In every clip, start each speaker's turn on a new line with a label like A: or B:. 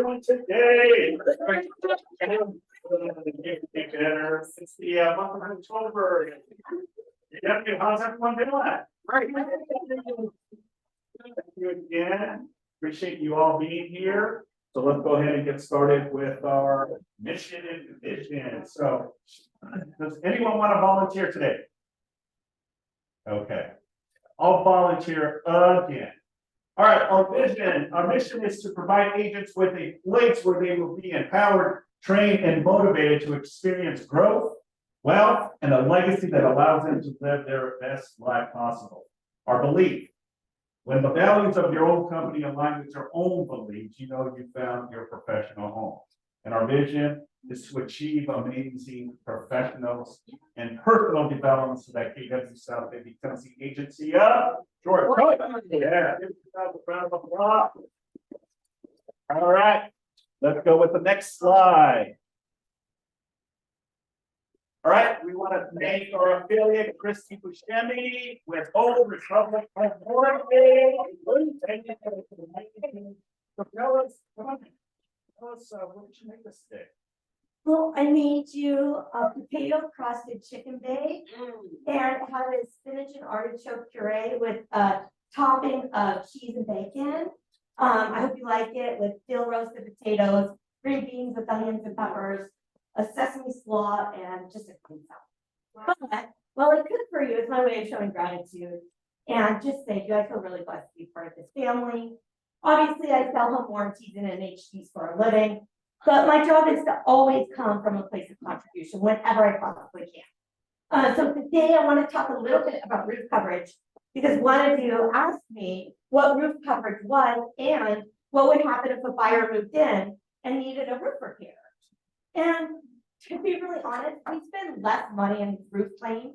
A: doing today? It's the month of October. Yeah, how's everyone doing? Right. Thank you again. Appreciate you all being here. So let's go ahead and get started with our mission and vision. So, does anyone want to volunteer today? Okay, I'll volunteer again. All right, our mission is to provide agents with a place where they will be empowered, trained, and motivated to experience growth, wealth, and a legacy that allows them to live their best life possible. Our belief: when the values of your own company align with your own beliefs, you know you found your professional home. And our vision is to achieve amazing professionals and personal development so that KWSB becomes the agency of George. Yeah. All right, let's go with the next slide. All right, we want to thank our affiliate, Christy Buscemi, with Old Republic of Oregon. So fellas, come on. Tell us, what did you make this today?
B: Well, I made you a potato crusted chicken bake, and it had a spinach and artichoke puree with a topping of cheese and bacon. I hope you like it, with dill roasted potatoes, green beans with onions and peppers, a sesame slaw, and just a clean salad. But well, it's good for you. It's my way of showing gratitude and just thank you. I feel really blessed to be part of this family. Obviously, I sell home warranties and NHDs for a living, but my job is to always come from a place of contribution whenever I possibly can. So today I want to talk a little bit about roof coverage, because one of you asked me what roof coverage was and what would happen if a buyer moved in and needed a roof repair. And to be really honest, we spend less money on roof claims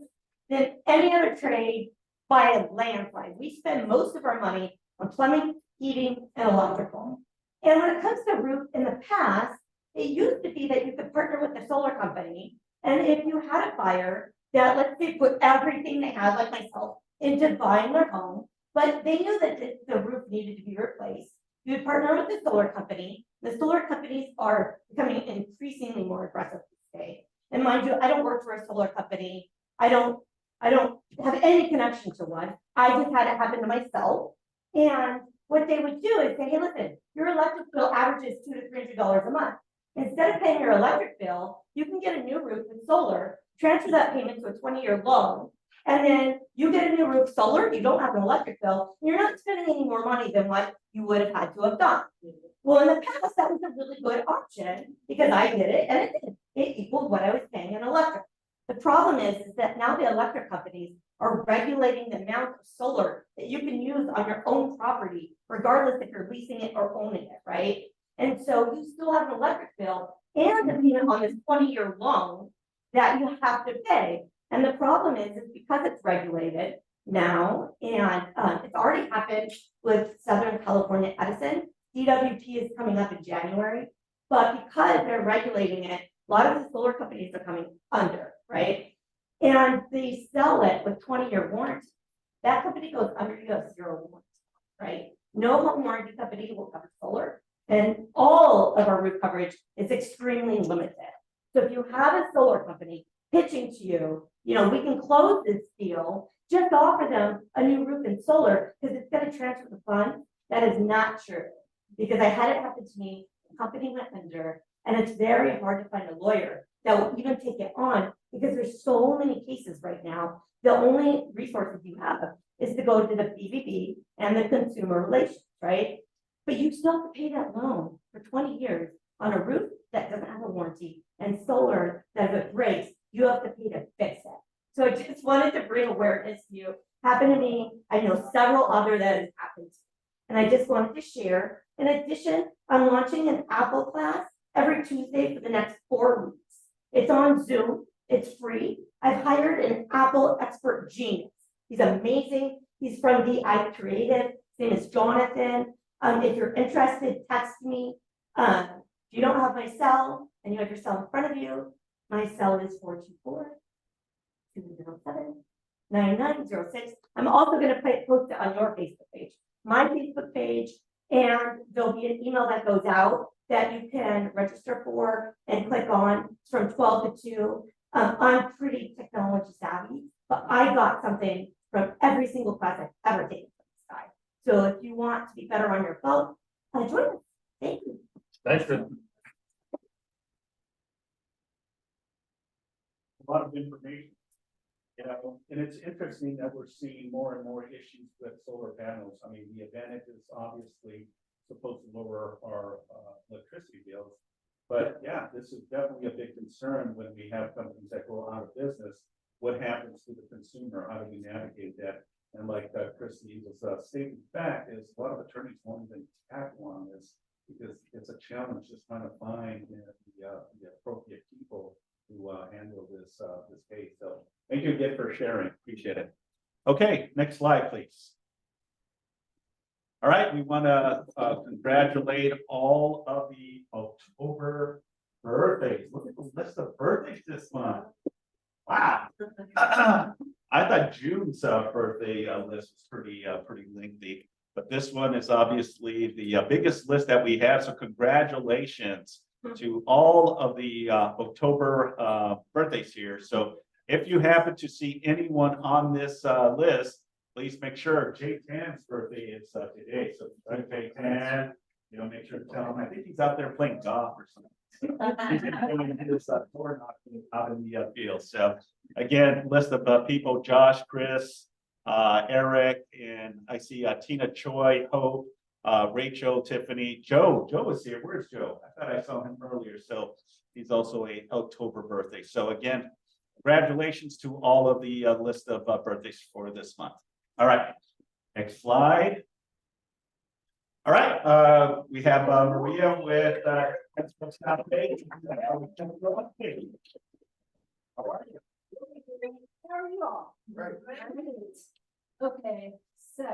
B: than any other trade by a landslide. We spend most of our money on plumbing, heating, and electrical. And when it comes to roof, in the past, it used to be that you could partner with a solar company. And if you had a buyer that, let's say, put everything they had, like myself, into buying their home, but they knew that the roof needed to be replaced, you would partner with the solar company. The solar companies are becoming increasingly more aggressive these days. And mind you, I don't work for a solar company. I don't have any connection to one. I just had it happen to myself. And what they would do is say, hey, listen, your electric bill averages $200 to $300 a month. Instead of paying your electric bill, you can get a new roof with solar, transfer that payment to a 20-year loan, and then you get a new roof solar, you don't have an electric bill, you're not spending any more money than what you would have had to have done. Well, in the past, that was a really good option because I did it and it equaled what I was paying in electric. The problem is that now the electric companies are regulating the amount of solar that you can use on your own property, regardless if you're leasing it or owning it, right? And so you still have an electric bill and a payment on this 20-year loan that you have to pay. And the problem is because it's regulated now, and it's already happened with Southern California Edison. DWP is coming up in January, but because they're regulating it, a lot of the solar companies are coming under, right? And they sell it with 20-year warranty. That company goes under, you have zero warranty, right? No home warranty company will cover solar, and all of our roof coverage is extremely limited. So if you have a solar company pitching to you, you know, we can close this deal, just offer them a new roof and solar because it's going to transfer the funds. That is not true, because I had it happen to me. The company went under, and it's very hard to find a lawyer that will even take it on because there's so many cases right now. The only resources you have is to go to the BBB and the consumer relations, right? But you still have to pay that loan for 20 years on a roof that doesn't have a warranty and solar that if it breaks, you have to pay to fix it. So I just wanted to bring awareness to you. Happened to me. I know several other that has happened to me. And I just wanted to share. In addition, I'm launching an Apple class every Tuesday for the next 4 weeks. It's on Zoom. It's free. I've hired an Apple expert genius. He's amazing. He's from DI Creative. His name is Jonathan. If you're interested, text me. If you don't have my cell and you have your cell in front of you, my cell is 424-207-9906. I'm also going to post it on your Facebook page, my Facebook page, and there'll be an email that goes out that you can register for and click on. It's from 12 to 2. I'm pretty technology savvy, but I got something from every single class I've ever taken from this guy. So if you want to be better on your phone, join us. Thank you.
C: Thanks, Chris.
A: A lot of information. And it's interesting that we're seeing more and more issues with solar panels. I mean, the advantage is obviously supposed to lower our electricity bills. But yeah, this is definitely a big concern when we have companies that go out of business. What happens to the consumer? How do we navigate that? And like Chris Neal's statement back is a lot of attorneys won't even tackle on this because it's a challenge just trying to find the appropriate people to handle this case. So thank you again for sharing. Appreciate it. Okay, next slide, please. All right, we want to congratulate all of the October birthdays. Look at the list of birthdays this month. Wow. I thought June's birthday list was pretty lengthy, but this one is obviously the biggest list that we have. So congratulations to all of the October birthdays here. So if you happen to see anyone on this list, please make sure Jay Tan's birthday is today. So Jay Tan, make sure to tell him. I think he's out there playing golf or something. He's enjoying his tour out in the field. So again, list of people: Josh, Chris, Eric, and I see Tina Choi, Hope, Rachel, Tiffany, Joe. Joe is here. Where's Joe? I thought I saw him earlier. So he's also a October birthday. So again, congratulations to all of the list of birthdays for this month. All right, next slide. All right, we have Maria with how are you?
D: How are you all?
A: Right.
D: Okay, so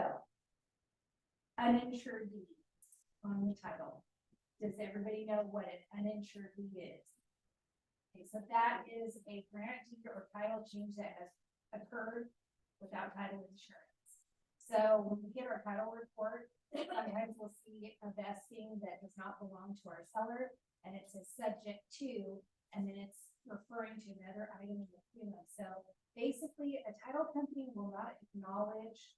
D: uninsured deeds on the title. Does everybody know what an uninsured deed is? Okay, so that is a grant deed or title change that has occurred without title insurance. So when we get our title report, sometimes we'll see a vesting that does not belong to our seller, and it says subject to, and then it's referring to another item in the agreement. So basically, a title company will not acknowledge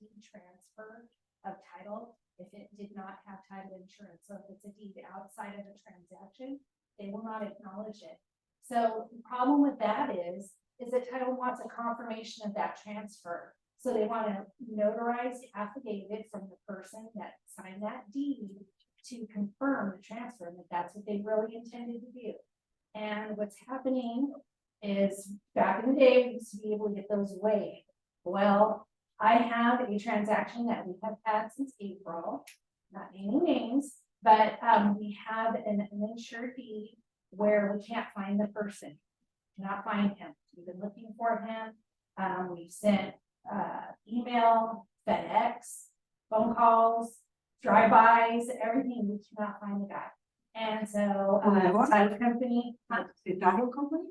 D: deed transfer of title if it did not have title insurance. So if it's a deed outside of a transaction, they will not acknowledge it. So the problem with that is the title wants a confirmation of that transfer. So they want a notarized affidavit from the person that signed that deed to confirm the transfer, and that that's what they really intended to do. And what's happening is back in the day, we used to be able to get those waived. Well, I have a transaction that we have had since April, not naming names, but we have an insured deed where we can't find the person, cannot find him. We've been looking for him. We've sent email, FedEx, phone calls, drive-bys, everything. We cannot find the guy. And so title company,
E: The title company?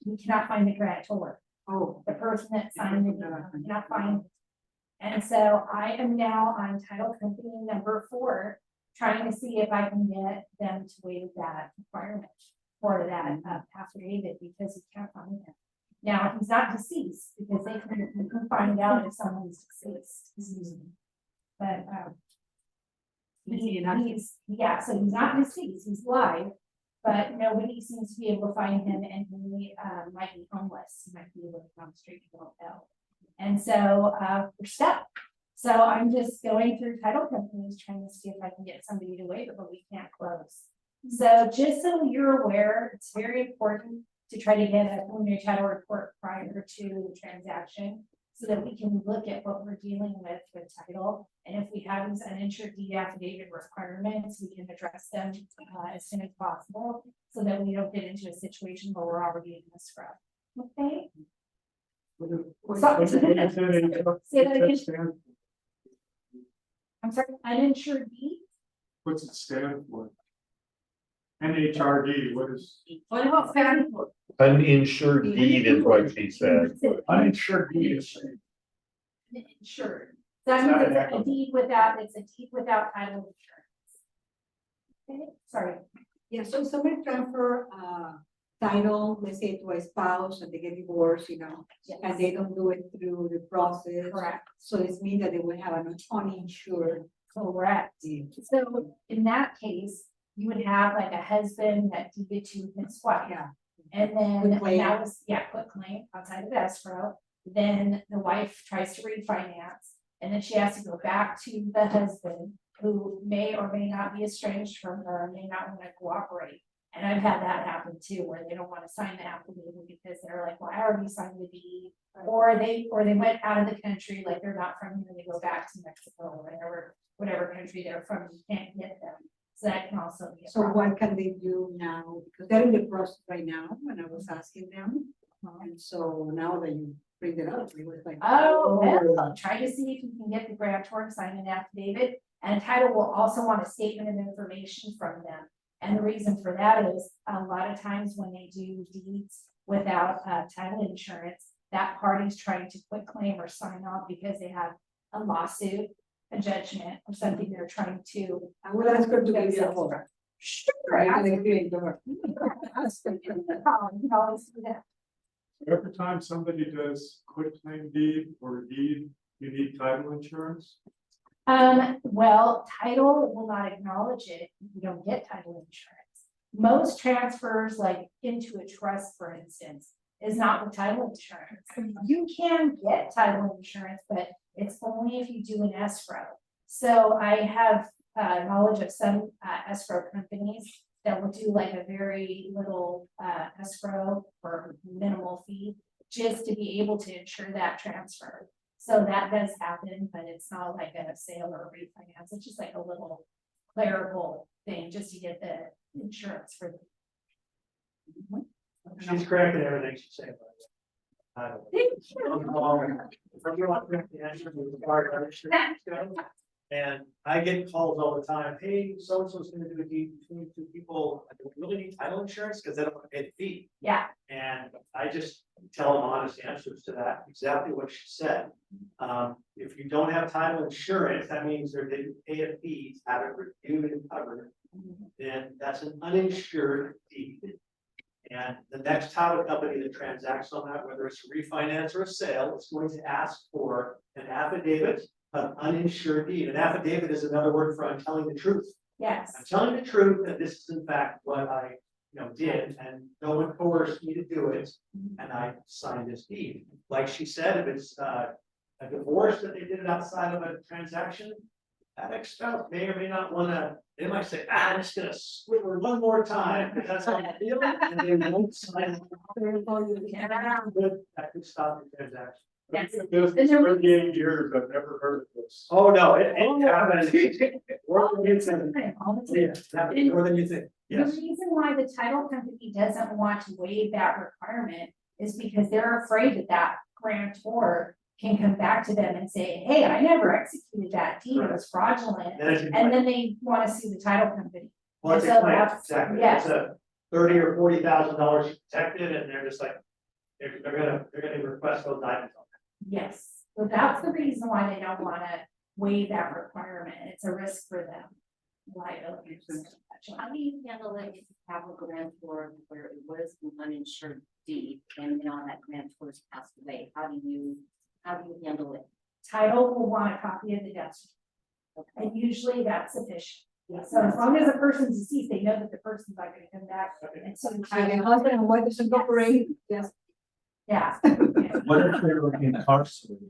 D: we cannot find the grantor.
E: Oh.
D: The person that signed the deed, we cannot find. And so I am now on title company number 4, trying to see if I can get them to waive that requirement for that affidavit, because we can't find him. Now, he's not deceased, because they can find out if someone's deceased. But yeah, so he's not deceased, he's alive, but nobody seems to be able to find him, and he might be homeless, he might be able to come straight to the hotel. And so we're stuck. So I'm just going through title companies trying to see if I can get somebody to waive it, but we can't close. So just so you're aware, it's very important to try to get a preliminary title report prior to the transaction, so that we can look at what we're dealing with title. And if we have these uninsured deed affidavit requirements, we can address them as soon as possible, so that we don't get into a situation where we're already in the scrub. Okay? Say that again. I'm sorry, uninsured deed?
E: What's it stand for?
A: NHRD, what is
D: What about stand for?
C: Uninsured deed is what she said.
A: uninsured deed?
D: Insured. That means it's a deed without title insurance. Okay, sorry.
F: Yeah, so somebody transfer, title, let's say to a spouse and they get divorced, and they don't do it through the process.
D: Correct.
F: So this means that they will have an uninsured.
D: Correct. So in that case, you would have like a husband that deeded to his wife.
F: Yeah.
D: And then
F: Quit claim.
D: that was, quit claim outside of escrow. Then the wife tries to refinance, and then she has to go back to the husband, who may or may not be estranged from her, may not want to cooperate. And I've had that happen too, where they don't want to sign the affidavit because they're like, well, I already signed the deed. Or they went out of the country, like they're not from here, they go back to Mexico or whatever country they're from, you can't get them. So that can also be a
F: So
D: problem.
F: what can they do now? Because they're in the process right now, and I was asking them. And so now that you bring it up, it was like.
D: Oh, well, try to see if you can get the grantor to sign an affidavit, and title will also want a statement of information from them. And the reason for that is a lot of times when they do deeds without title insurance, that party's trying to quit claim or sign off because they have a lawsuit, a judgment, or something they're trying to.
F: I would ask her to give you a call.
D: Sure.
F: Right,
D: ask
F: and
D: her.
F: explain to her.
D: Ask her, give me a call, you can always do that.
E: Every time somebody does quit claim deed or deed, you need title insurance.
D: Well, title will not acknowledge it if you don't get title insurance. Most transfers, like into a trust, for instance, is not with title insurance. You can get title insurance, but it's only if you do an escrow. So I have knowledge of some escrow companies that will do like a very little escrow for minimal fee, just to be able to ensure that transfer. So that does happen, but it's not like a sale or a refinance. It's just like a little clerical thing just to get the insurance for the.
A: She's correct in everything she's saying. And I get calls all the time, hey, so-and-so's gonna do a deed between two people, do we really need title insurance, because they don't want to pay the fee.
D: Yeah,
A: And I just tell them honest answers to that, exactly what she said. If you don't have title insurance, that means they didn't pay a fee, have it reviewed and covered. Then that's an uninsured deed. And the next title company that transacts on that, whether it's a refinance or a sale, is going to ask for an affidavit of uninsured deed. An affidavit is another word for I'm telling the truth.
D: yes.
A: I'm telling the truth that this is in fact what I, did, and no one coerced me to do it, and I signed this deed. Like she said, if it's a divorce that they did it outside of a transaction, that ex-spouse may or may not want to. They might say, I'm just gonna squiver one more time, because that's how I feel, and they won't sign. That could stop the transaction.
D: Yes.
E: This is 38 years, I've never heard of this.
A: Oh, no, it happens. More than you think. Yeah, it happens more than you think.
D: The
A: Yes.
D: reason why the title company doesn't want to waive that requirement is because they're afraid that that grantor can come back to them and say, hey, I never executed that deed, it was fraudulent. And then they want to sue the title company.
A: Well, it's
D: and so
A: a claim,
D: that's-
A: exactly.
D: yes.
A: It's a $30,000 or $40,000 protected, and they're just like, they're gonna request those items.
D: Yes, so that's the reason why they don't want to waive that requirement. It's a risk for them. Liability.
G: How do you handle it if you have a grantor where it was an uninsured deed and now that grantor's passed away? How do you handle it?
D: Title will want a copy of the death certificate. And usually that's sufficient. So as long as the person's deceased, they know that the person's not gonna come back. And so.
F: And the husband and wife is incorporated, yes.
D: Yeah.
C: What if they're incarcerated?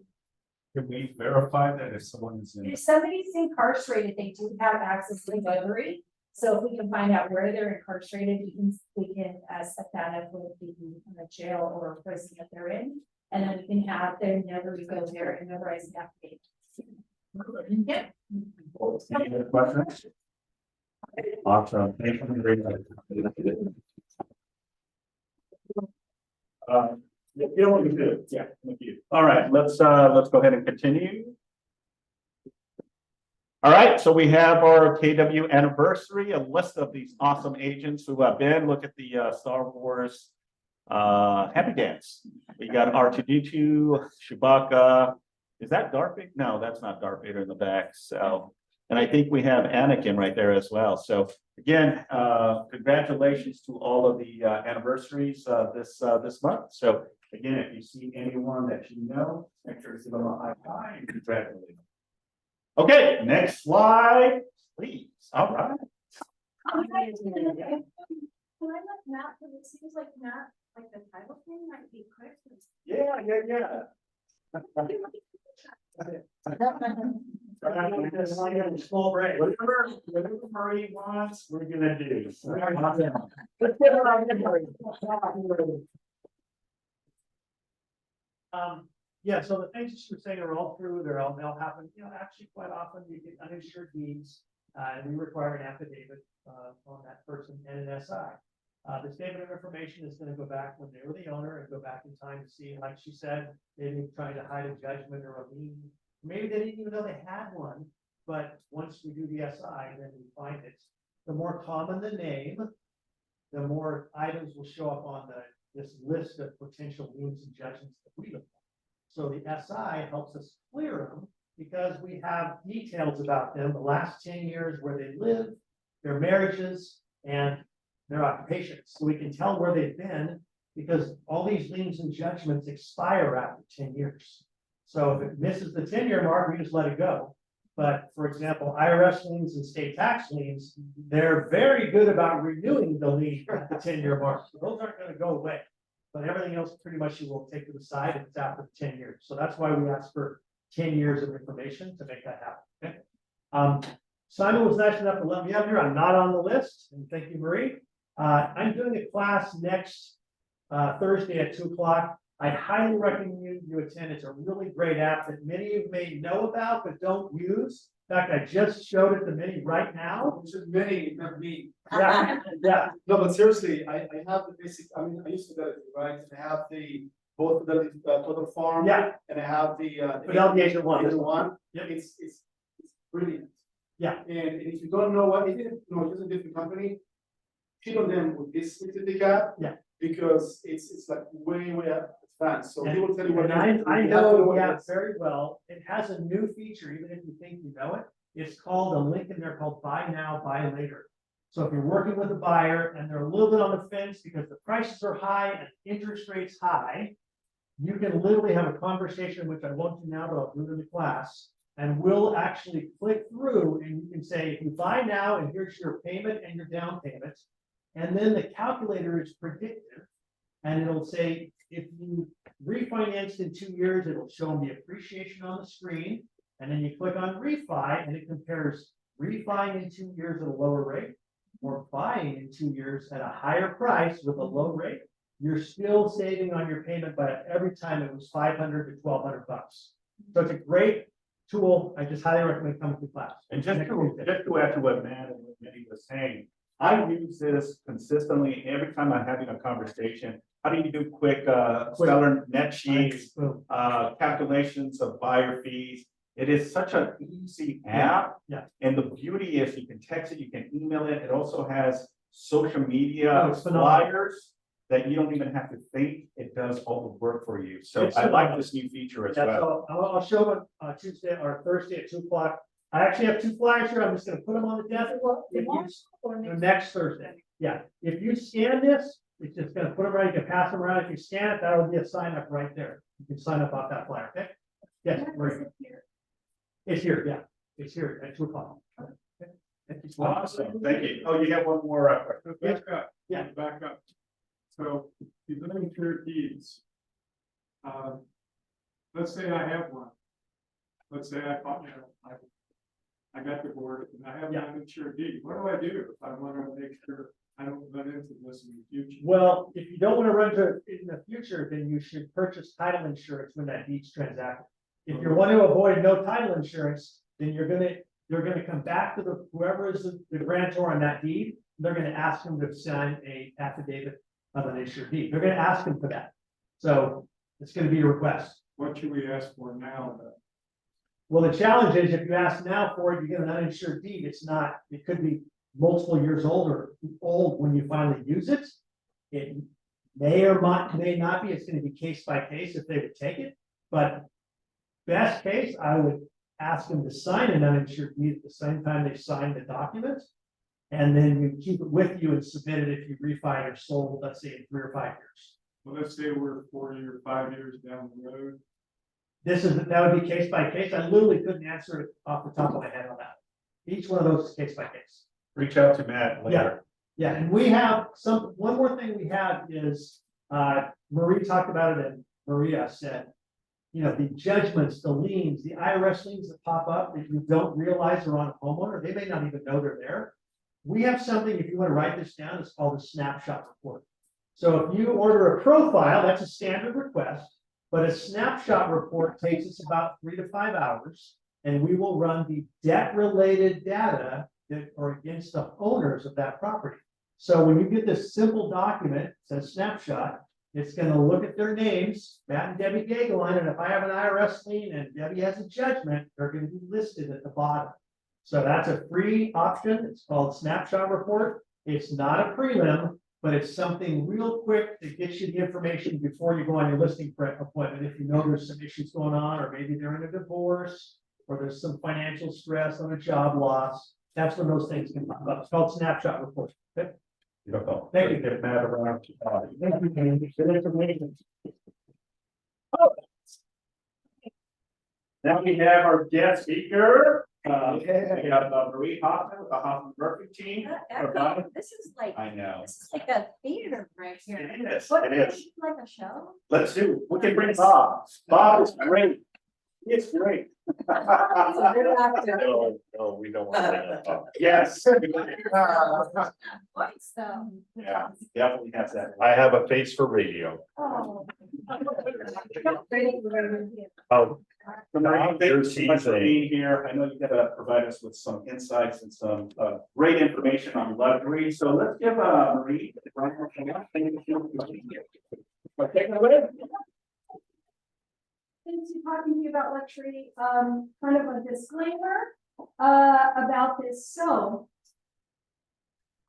C: Can we verify that if someone is in?
D: If somebody's incarcerated, they do have access to notary. So if we can find out where they're incarcerated, we can set that up with the jail or prison that they're in. And then we can have their notary go there and notarize the application. Yeah.
C: Any other questions? Awesome. Thank you very much.
A: You don't want to do it.
C: Yeah, thank you. All right, let's go ahead and continue. All right, so we have our KW anniversary, a list of these awesome agents who have been. Look at the Star Wars Happy Dance. We got R2D2, Chewbacca. Is that Darth Vader? No, that's not Darth Vader in the back. So And I think we have Anakin right there as well. So again, congratulations to all of the anniversaries this month. So again, if you see anyone that you know, make sure to give them a high five and congratulate them. Okay, next slide, please. All right.
D: Can I look Matt, because it seems like Matt, like the title thing might be quick.
C: Yeah.
A: Small break. Whatever Marie wants, we're gonna do. Yeah, so the things that she was saying are all true, they'll happen, actually quite often you get uninsured needs. And we require an affidavit, on that person and an SI. The statement of information is gonna go back when they were the owner and go back in time to see, like she said, maybe trying to hide a judgment or a lien. Maybe they didn't even know they had one, but once we do the SI, then we find it. The more common the name, the more items will show up on this list of potential liens and judgments that we look at. So the SI helps us clear them because we have details about them, the last 10 years where they live, their marriages, and their occupations. So we can tell where they've been because all these liens and judgments expire after 10 years. So if it misses the 10-year mark, we just let it go. But for example, IRS liens and state tax liens, they're very good about renewing the lien at the 10-year mark. So those aren't going to go away. But everything else pretty much you will take to the side if it's after 10 years. So that's why we ask for 10 years of information to make that happen. Okay. Simon was nice enough to let me up here. I'm not on the list. And thank you, Marie. I'm doing a class next Thursday at 2 o'clock. I highly recommend you attend. It's a really great app that many of you may know about but don't use. In fact, I just showed it to many right now.
H: Which is many, not me.
A: Yeah, yeah.
H: No, but seriously, I have the basic, I mean, I used to do it, right? And I have both the total farm.
A: Yeah.
H: And I have the.
A: Fidelity Agent One.
H: Agent One.
A: Yep.
H: It's brilliant.
A: Yeah.
H: And if you don't know what, even, it's a different company, cheat on them with this certificate.
A: Yeah.
H: Because it's like way advanced, so he will tell you what.
A: And
H: it is.
A: I
H: You have to
A: know
H: what
A: the
H: it
A: app
H: is.
A: very well. It has a new feature, even if you think you know it. It's called a link in there called buy now, buy later. So if you're working with a buyer and they're a little bit on the fence because the prices are high and interest rates high, you can literally have a conversation, which I won't do now, but I'll do it in the class. And we'll actually click through and you can say, if you buy now and here's your payment and your down payment. And then the calculator is predictive. And it'll say, if you refinanced in 2 years, it'll show them the appreciation on the screen. And then you click on refi and it compares refi in 2 years at a lower rate or buying in 2 years at a higher price with a low rate. You're still saving on your payment, but every time it was $500 to $1,200 bucks. So it's a great tool. I just highly recommend coming to class.
C: And just to add to what Matt and what Minnie was saying, I use this consistently every time I'm having a conversation. How do you do quick seller net sheets, calculations of buyer fees? It is such an easy app.
A: Yeah. And
C: the beauty is you can text it, you can email it. It also has social media
A: it's phenomenal.
C: flyers that you don't even have to think. It does all the work for you. So
A: It's
C: I like
A: phenomenal.
C: this new feature as
A: Yeah,
C: well.
A: so I'll show them Tuesday or Thursday at 2 o'clock. I actually have 2 flyers here. I'm just gonna put them on the desk. If you- Next Thursday. Yeah, if you scan this, it's just gonna put them right, you can pass them around. If you scan it, that'll be a sign up right there. You can sign up off that flyer, okay? Yes, Marie. It's here, yeah. It's here at 2 o'clock. Okay. Thank you.
C: Awesome, thank you. Oh, you got one more question?
E: Back up.
A: Yeah.
E: Back up. So, these uninsured deeds. Let's say I have one. Let's say I thought, I got divorced and I have an
A: Yeah.
E: uninsured deed. What do I do if I want to make sure I don't run into this in the future?
A: Well, if you don't want to run into it in the future, then you should purchase title insurance when that deed's transacted. If you want to avoid no title insurance, then you're gonna come back to whoever is the grantor on that deed. They're gonna ask them to sign a affidavit of an insured deed. They're gonna ask them for that. So it's gonna be a request.
E: What should we ask for now?
A: Well, the challenge is if you ask now for it, you get an uninsured deed. It could be multiple years old when you finally use it. It may or may not be. It's gonna be case by case if they would take it, but best case, I would
I: ask them to sign an uninsured deed at the same time they sign the document. And then you keep it with you and submit it if you refi or sold, let's say in 3 or 5 years.
E: Well, let's say we're 4 or 5 years down the road.
I: That would be case by case. I literally couldn't answer it off the top of my head on that. Each one of those is case by case.
C: Reach out to Matt later.
I: Yeah, and we have one more thing we have is, Marie talked about it and Maria said, the judgments, the liens, the IRS liens that pop up that you don't realize are on a homeowner, they may not even know they're there. We have something, if you want to write this down, it's called a snapshot report. So if you order a profile, that's a standard request, but a snapshot report takes us about 3 to 5 hours, and we will run the debt-related data that are against the owners of that property. So when you get this simple document, it says snapshot, it's going to look at their names, Matt and Debbie Gageline, and if I have an IRS lien and Debbie has a judgment, they're going to be listed at the bottom. So that's a free option. It's called snapshot report. It's not a prelim, but it's something real quick that gets you the information before you go on your listing appointment. If you know there's some issues going on, or maybe they're in a divorce, or there's some financial stress on a job loss, that's when those things can pop up. It's called snapshot report. Okay? Thank you.
C: Get Matt around.
I: Thank you, Andy. Good information.
A: Now we have our guest speaker. We have Marie Hoffman with the Hoffman Murphy team.
B: This is like,
C: I know.
B: this is like a theater right here.
C: It is,
B: What,
C: it is.
B: is it like a show?
C: Let's do, we can bring Bob. Bob is great. It's great. No, no, we don't want that. Yes.
B: Voice though.
C: Yeah, definitely has that. I have a face for radio.
B: Oh.
C: Oh.
A: Marie, thank you so much for being here. I know you're gonna provide us with some insights and some great information on luxury. So let's give Marie. Take it away.
D: Thanks for talking to you about luxury, kind of a disclaimer, about this. So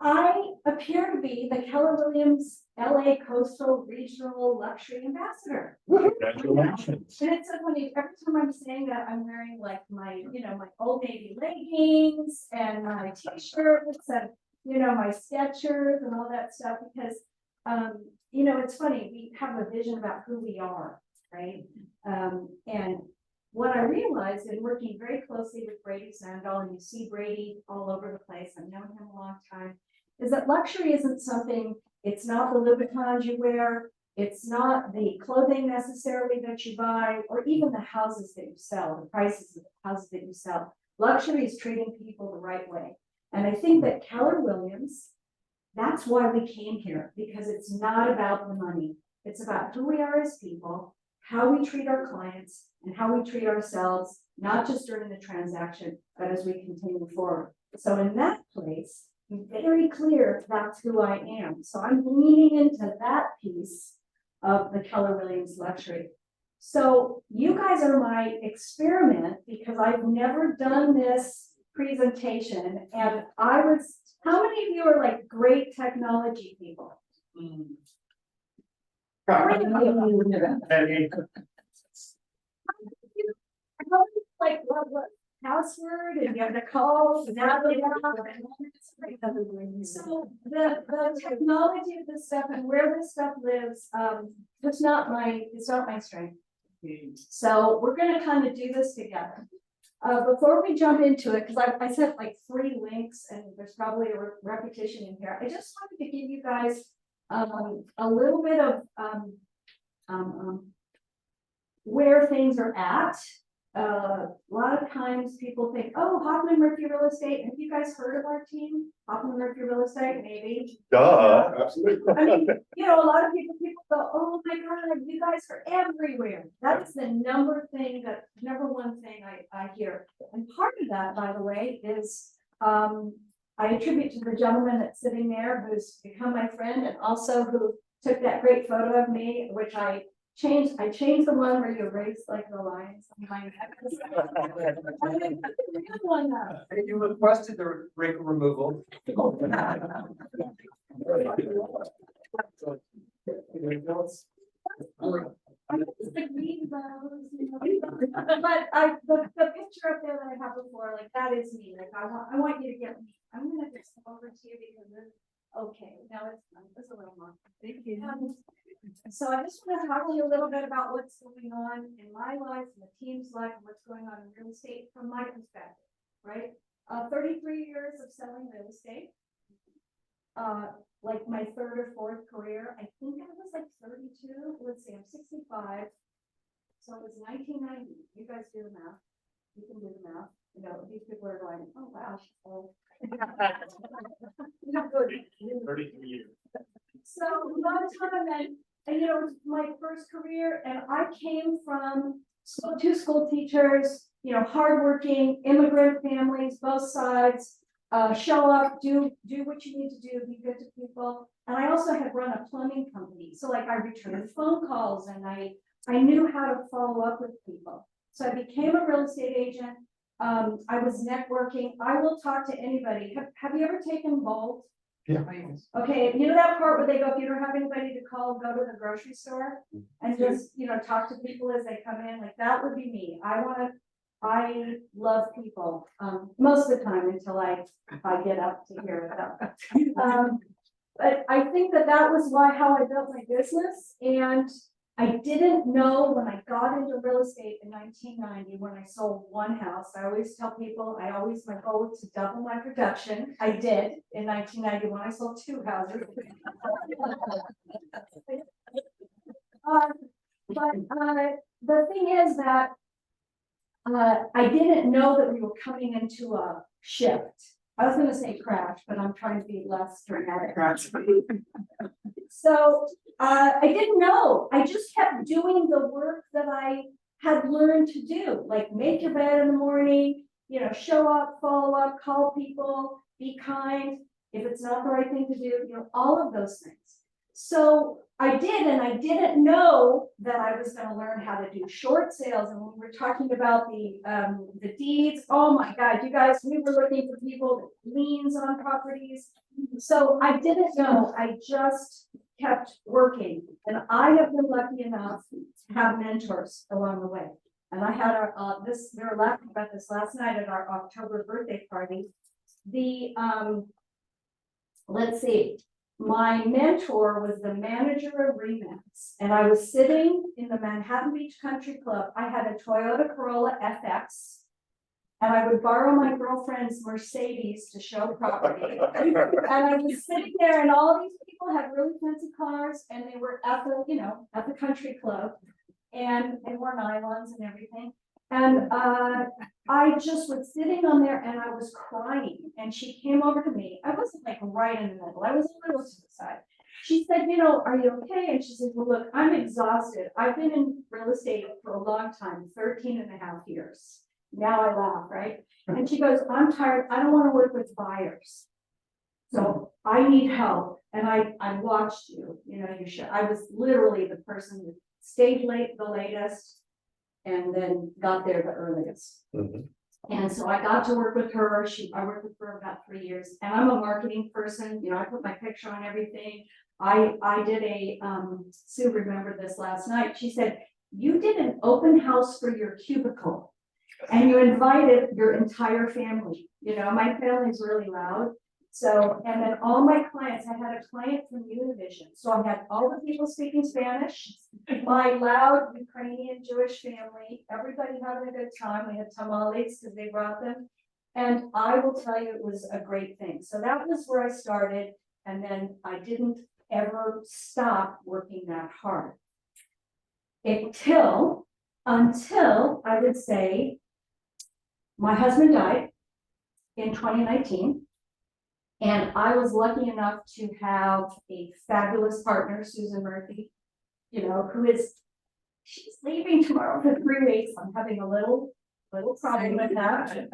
D: I appear to be the Keller Williams LA Coastal Regional Luxury Ambassador.
C: Congratulations.
D: And it's so funny, every time I'm saying that, I'm wearing like my, my Old Navy leggings and my t-shirts and, my Skechers and all that stuff, because, it's funny, we have a vision about who we are, right? And what I realized in working very closely with Brady Sandall, and you see Brady all over the place, I've known him a long time, is that luxury isn't something, it's not the Louboutins you wear, it's not the clothing necessarily that you buy, or even the houses that you sell, the prices of the houses that you sell. Luxury is treating people the right way. And I think that Keller Williams, that's why we came here, because it's not about the money. It's about who we are as people, how we treat our clients, and how we treat ourselves, not just during the transaction, but as we continue forward. So in that place, I'm very clear that's who I am. So I'm leaning into that piece of the Keller Williams luxury. So you guys are my experiment, because I've never done this presentation, and how many of you are like great technology people? Like what password, and you have to call, and now they so the technology of this stuff and where this stuff lives, it's not my strength. So we're gonna kind of do this together. Before we jump into it, because I sent like 3 links and there's probably a repetition in here. I just wanted to give you guys a little bit of where things are at. A lot of times people think, oh, Hoffman Murphy Real Estate. Have you guys heard of our team? Hoffman Murphy Real Estate, maybe.
C: Duh, absolutely.
D: I mean, a lot of people go, oh my God, you guys are everywhere. That is the number one thing I hear. And part of that, by the way, is I attribute to the gentleman that's sitting there who's become my friend, and also who took that great photo of me, which I changed the one where you erased like the lines on my
H: You requested the wrinkle removal.
D: But the picture picture up there that I have before, like that is me, like I want you to get me, I'm gonna just come over to you because it's, okay, now it's a little more.
F: Thank you.
D: So I just want to talk to you a little bit about what's going on in my life, and the team's life, and what's going on in real estate from my perspective, right? 33 years of selling real estate. Like my third or fourth career, I think I was like 32, let's see, I'm 65. So it was 1990, you guys do the math, you can do the math, you know, these people are going, oh, wow, she's old. Not good.
C: 33 years.
D: So a lot of time and you know, it was my first career, and I came from two school teachers, you know, hardworking immigrant families, both sides. Show up, do what you need to do, be good to people. And I also had run a plumbing company, so like I returned phone calls, and I knew how to follow up with people. So I became a real estate agent. I was networking. I will talk to anybody. Have you ever taken Bolt?
E: Yeah.
D: Okay, you know that part where they go, if you don't have anybody to call, go to the grocery store and just, you know, talk to people as they come in, like that would be me. I love people, most of the time until I get up to hear it up. But I think that was how I built my business, and I didn't know when I got into real estate in 1990, when I sold one house. I always tell people, my goal was to double my production. I did in 1991. I sold 2 houses. The thing is that I didn't know that we were coming into a shift. I was going to say crash, but I'm trying to be less dramatic. So I didn't know. I just kept doing the work that I had learned to do, like make your bed in the morning, you know, show up, follow up, call people, be kind. If it's not the right thing to do, you know, all of those things. So I did, and I didn't know that I was going to learn how to do short sales. And when we were talking about the deeds, oh my God, you guys, we were looking for people with liens on properties. So I didn't know. I just kept working, and I have been lucky enough to have mentors along the way. And I had we were laughing about this last night at our October birthday party. Let's see. My mentor was the manager of Remax, and I was sitting in the Manhattan Beach Country Club. I had a Toyota Corolla FX, and I would borrow my girlfriend's Mercedes to show property. And I was sitting there, and all these people had really fancy cars, and they were at the country club, and they wore nylons and everything. And I just was sitting on there, and I was crying, and she came over to me. I wasn't like right in the middle. I was a little to the side. She said, you know, are you okay? And she said, well, look, I'm exhausted. I've been in real estate for a long time, 13 and a half years. Now I laugh, right? And she goes, I'm tired. I don't want to work with buyers. So I need help. And I watched you, you know, I was literally the person that stayed late, the latest, and then got there the earliest. And so I got to work with her. I worked with her about 3 years, and I'm a marketing person. You know, I put my picture on everything. I did Sue remembered this last night. She said, you did an open house for your cubicle, and you invited your entire family. You know, my family's really loud. So, and then all my clients, I had a client from Univision. So I had all the people speaking Spanish, my loud Ukrainian Jewish family, everybody having a good time. We had tamales because they brought them. And I will tell you, it was a great thing. So that was where I started. And then I didn't ever stop working that hard. Until I would say my husband died in 2019. And I was lucky enough to have a fabulous partner, Susan Murphy, you know, she's leaving tomorrow for 3 weeks. I'm having a little problem with that.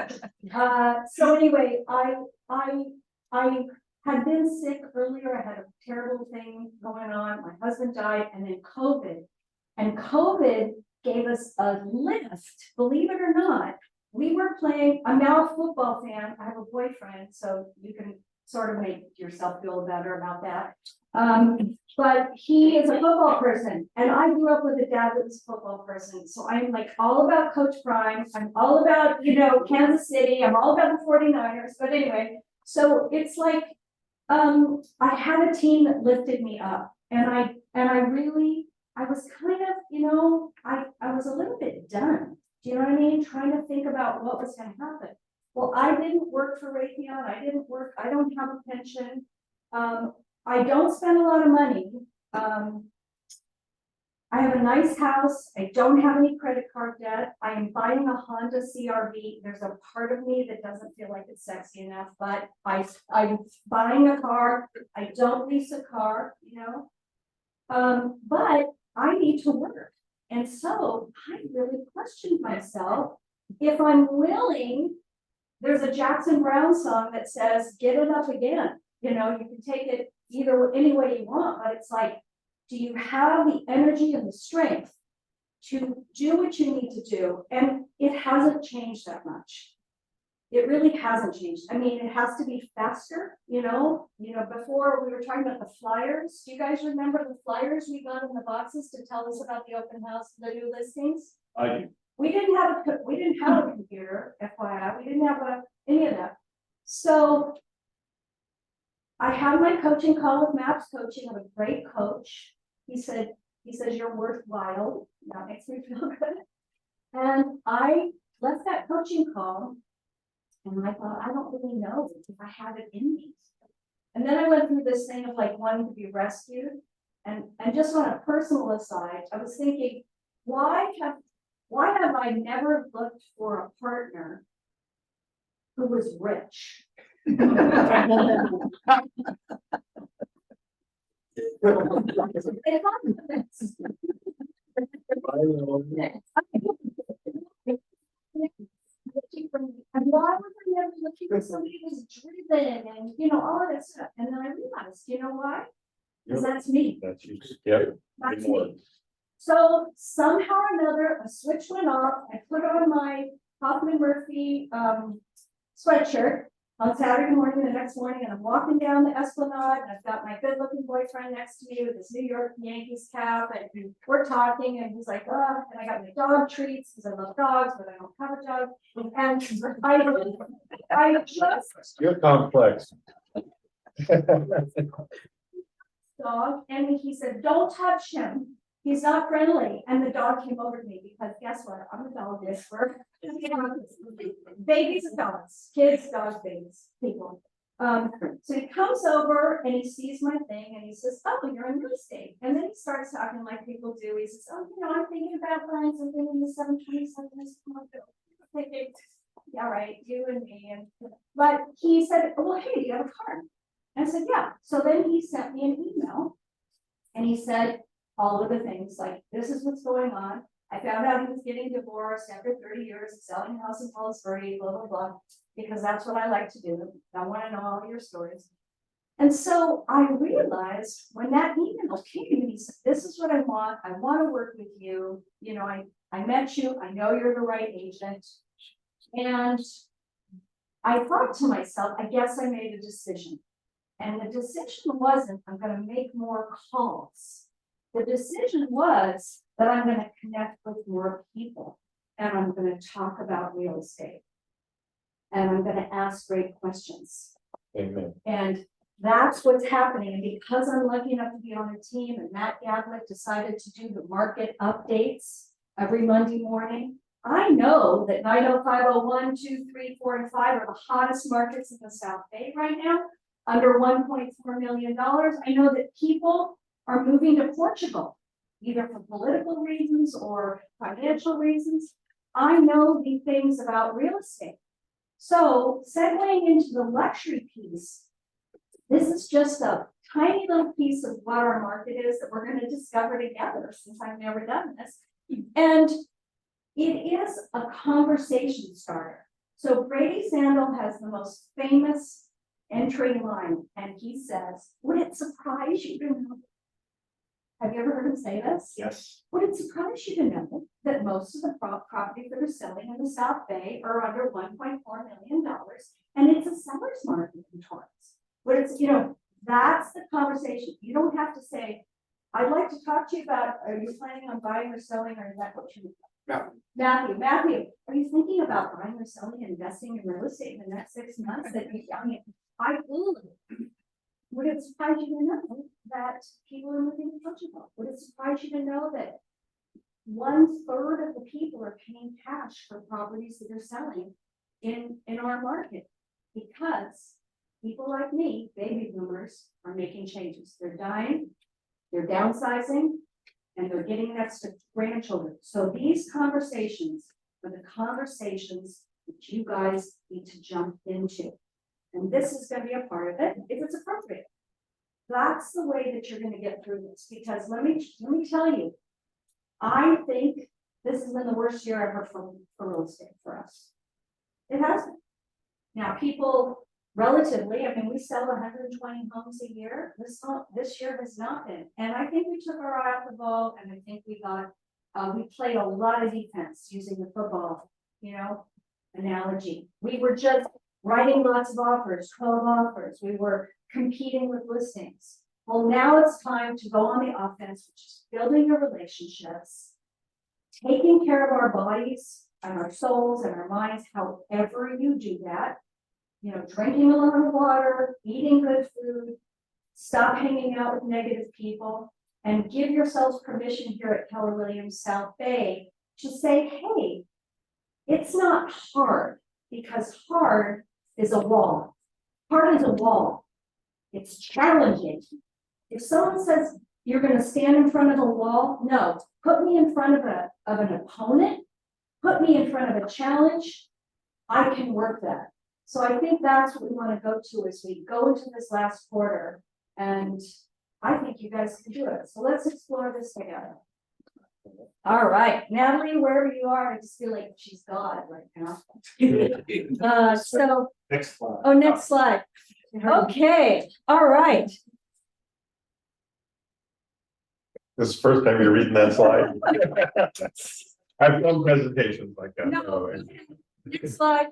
D: So anyway, I had been sick earlier. I had a terrible thing going on. My husband died, and then COVID. And COVID gave us a lift, believe it or not. We were playing, I'm now a football fan. I have a boyfriend, so you can sort of make yourself feel better about that. But he is a football person, and I grew up with a dad that was a football person, so I'm like all about Coach Prime, I'm all about, Kansas City, I'm all about the 49ers, but anyway, so it's like, I had a team that lifted me up, and I really, I was kind of, I was a little bit done, do you know what I mean? Trying to think about what was gonna happen. Well, I didn't work for Raytheon, I don't have a pension. I don't spend a lot of money. I have a nice house. I don't have any credit card debt. I am buying a Honda CRV. There's a part of me that doesn't feel like it's sexy enough, but I'm buying a car. I don't lease a car, but I need to work. And so I really questioned myself if I'm willing. There's a Jackson Brown song that says, "Get it up again." You can take it either any way you want, but it's like, do you have the energy and the strength to do what you need to do? And it hasn't changed that much. It really hasn't changed. I mean, it has to be faster, before we were talking about the flyers. Do you guys remember the flyers we got in the boxes to tell us about the open house, the new listings?
C: I do.
D: We didn't have a computer, FYI. We didn't have any of that. So I had my coaching call with Maps Coaching. I'm a great coach. He says you're worthwhile. That makes me feel good. And I left that coaching call, and I thought, I don't really know if I have it in me. And then I went through this thing of like wanting to be rescued. And just on a personal aside, I was thinking, why have I never looked for a partner who was rich? It happens. And why was I never looking for somebody who's driven and all of that stuff? And then I realized, you know why? Because that's me.
C: That's you. Yep.
D: That's me. So somehow or another, a switch went off. I put on my Hoffman Murphy sweatshirt on Saturday morning, the next morning, and I'm walking down the Esplanade, and I've got my good-looking boyfriend next to me with his New York Yankees cap, and we're talking, and he's like, oh, and I got my dog treats because I love dogs, but I don't have a dog, and I just
C: You're complex.
D: dog, and he said, don't touch him. He's not friendly. And the dog came over to me because guess what? I'm a dog whisperer. Babies and dogs, kids, dogs, babies, people. So he comes over and he sees my thing and he says, oh, you're in real estate. And then he starts talking like people do. He says, oh, I'm thinking about buying something in the 727. Yeah, right, you and me. But he said, well, hey, do you have a car? And I said, yeah. So then he sent me an email and he said, all of the things like, this is what's going on. I found out he was getting divorced after 30 years of selling a house in Paulsbury, blah, blah, blah, because that's what I like to do. I want to know all your stories. And so I realized when that email came, he said, this is what I want to work with you. I met you. I know you're the right agent. And I thought to myself, I guess I made a decision. And the decision wasn't, I'm going to make more calls. The decision was that I'm going to connect with more people and I'm going to talk about real estate and I'm going to ask great questions.
C: Amen.
D: And that's what's happening. And because I'm lucky enough to be on a team and Matt Gadlick decided to do the market updates every Monday morning, I know that 90501, 2, 3, 4, and 5 are the hottest markets in the South Bay right now, under $1.4 million. I know that people are moving to Portugal, either for political reasons or financial reasons. I know the things about real estate. So segueing into the luxury piece, this is just a tiny little piece of what our market is that we're going to discover together since I've never done this. And it is a conversation starter. So Brady Sandel has the most famous entry line, and he says, would it surprise you to know? Have you ever heard him say this?
C: Yes.
D: Would it surprise you to know that most of the properties that are selling in the South Bay are under $1.4 million, and it's a seller's market in Torrance?
B: But it's, you know, that's the conversation. You don't have to say, I'd like to talk to you about, are you planning on buying or selling, or is that what you? Matthew, are you thinking about buying or selling and investing in real estate in the next 6 months? That you, I mean, I would it surprise you to know that people are moving to Portugal? Would it surprise you to know that 1/3 of the people are paying cash for properties that they're selling in our market? Because people like me, baby boomers, are making changes. They're dying, they're downsizing, and they're getting next to grandchildren. So these conversations are the conversations that you guys need to jump into. And this is gonna be a part of it, if it's appropriate. That's the way that you're gonna get through this, because let me tell you, I think this has been the worst year ever for real estate for us. It has been. Now, people relatively, I mean, we sell 120 homes a year. This year has not been. And I think we took our eye off the ball, and I think we played a lot of defense using the football, you know, analogy. We were just writing lots of offers, 12 offers. We were competing with listings. Well, now it's time to go on the offense, which is building your relationships, taking care of our bodies and our souls and our minds, however you do that. You know, drinking a lot of water, eating good food, stop hanging out with negative people, and give yourselves permission here at Keller Williams South Bay to say, hey, it's not hard, because hard is a wall. Hard is a wall. It's challenging. If someone says you're going to stand in front of a wall, no, put me in front of an opponent, put me in front of a challenge. I can work that. So I think that's what we want to go to as we go into this last quarter, and I think you guys can do it. So let's explore this together. All right, Natalie, wherever you are, I just feel like she's God right now. So,
C: Next slide.
B: oh, next slide. Okay, all right.
E: This is the first time you're reading that slide. I've done presentations like that.
B: No, next slide.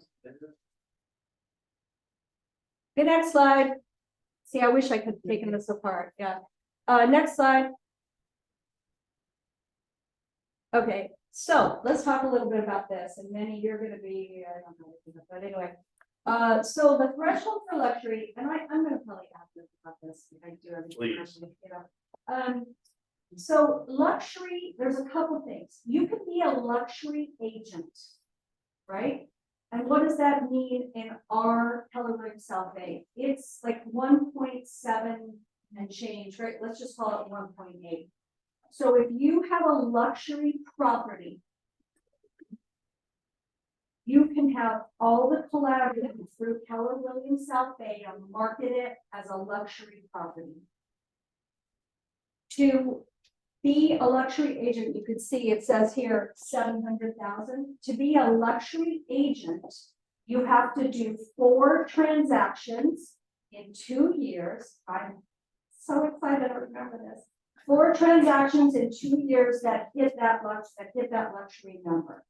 B: The next slide. See, I wish I could have taken this apart. Yeah. Next slide. Okay, so let's talk a little bit about this, and Manny, you're going to be, I don't know, but anyway. So the threshold for luxury, and I'm going to probably ask this about this if I do everything.
C: Please.
B: You know. So luxury, there's a couple things. You could be a luxury agent, right? And what does that mean in our Keller Williams South Bay? It's like 1.7 and change, right? Let's just call it 1.8. So if you have a luxury property, you can have all the collateral through Keller Williams South Bay and market it as a luxury property. To be a luxury agent, you can see it says here 700,000. To be a luxury agent, you have to do 4 transactions in 2 years. I'm so excited to remember this. 4 transactions in 2 years that hit that luxury number.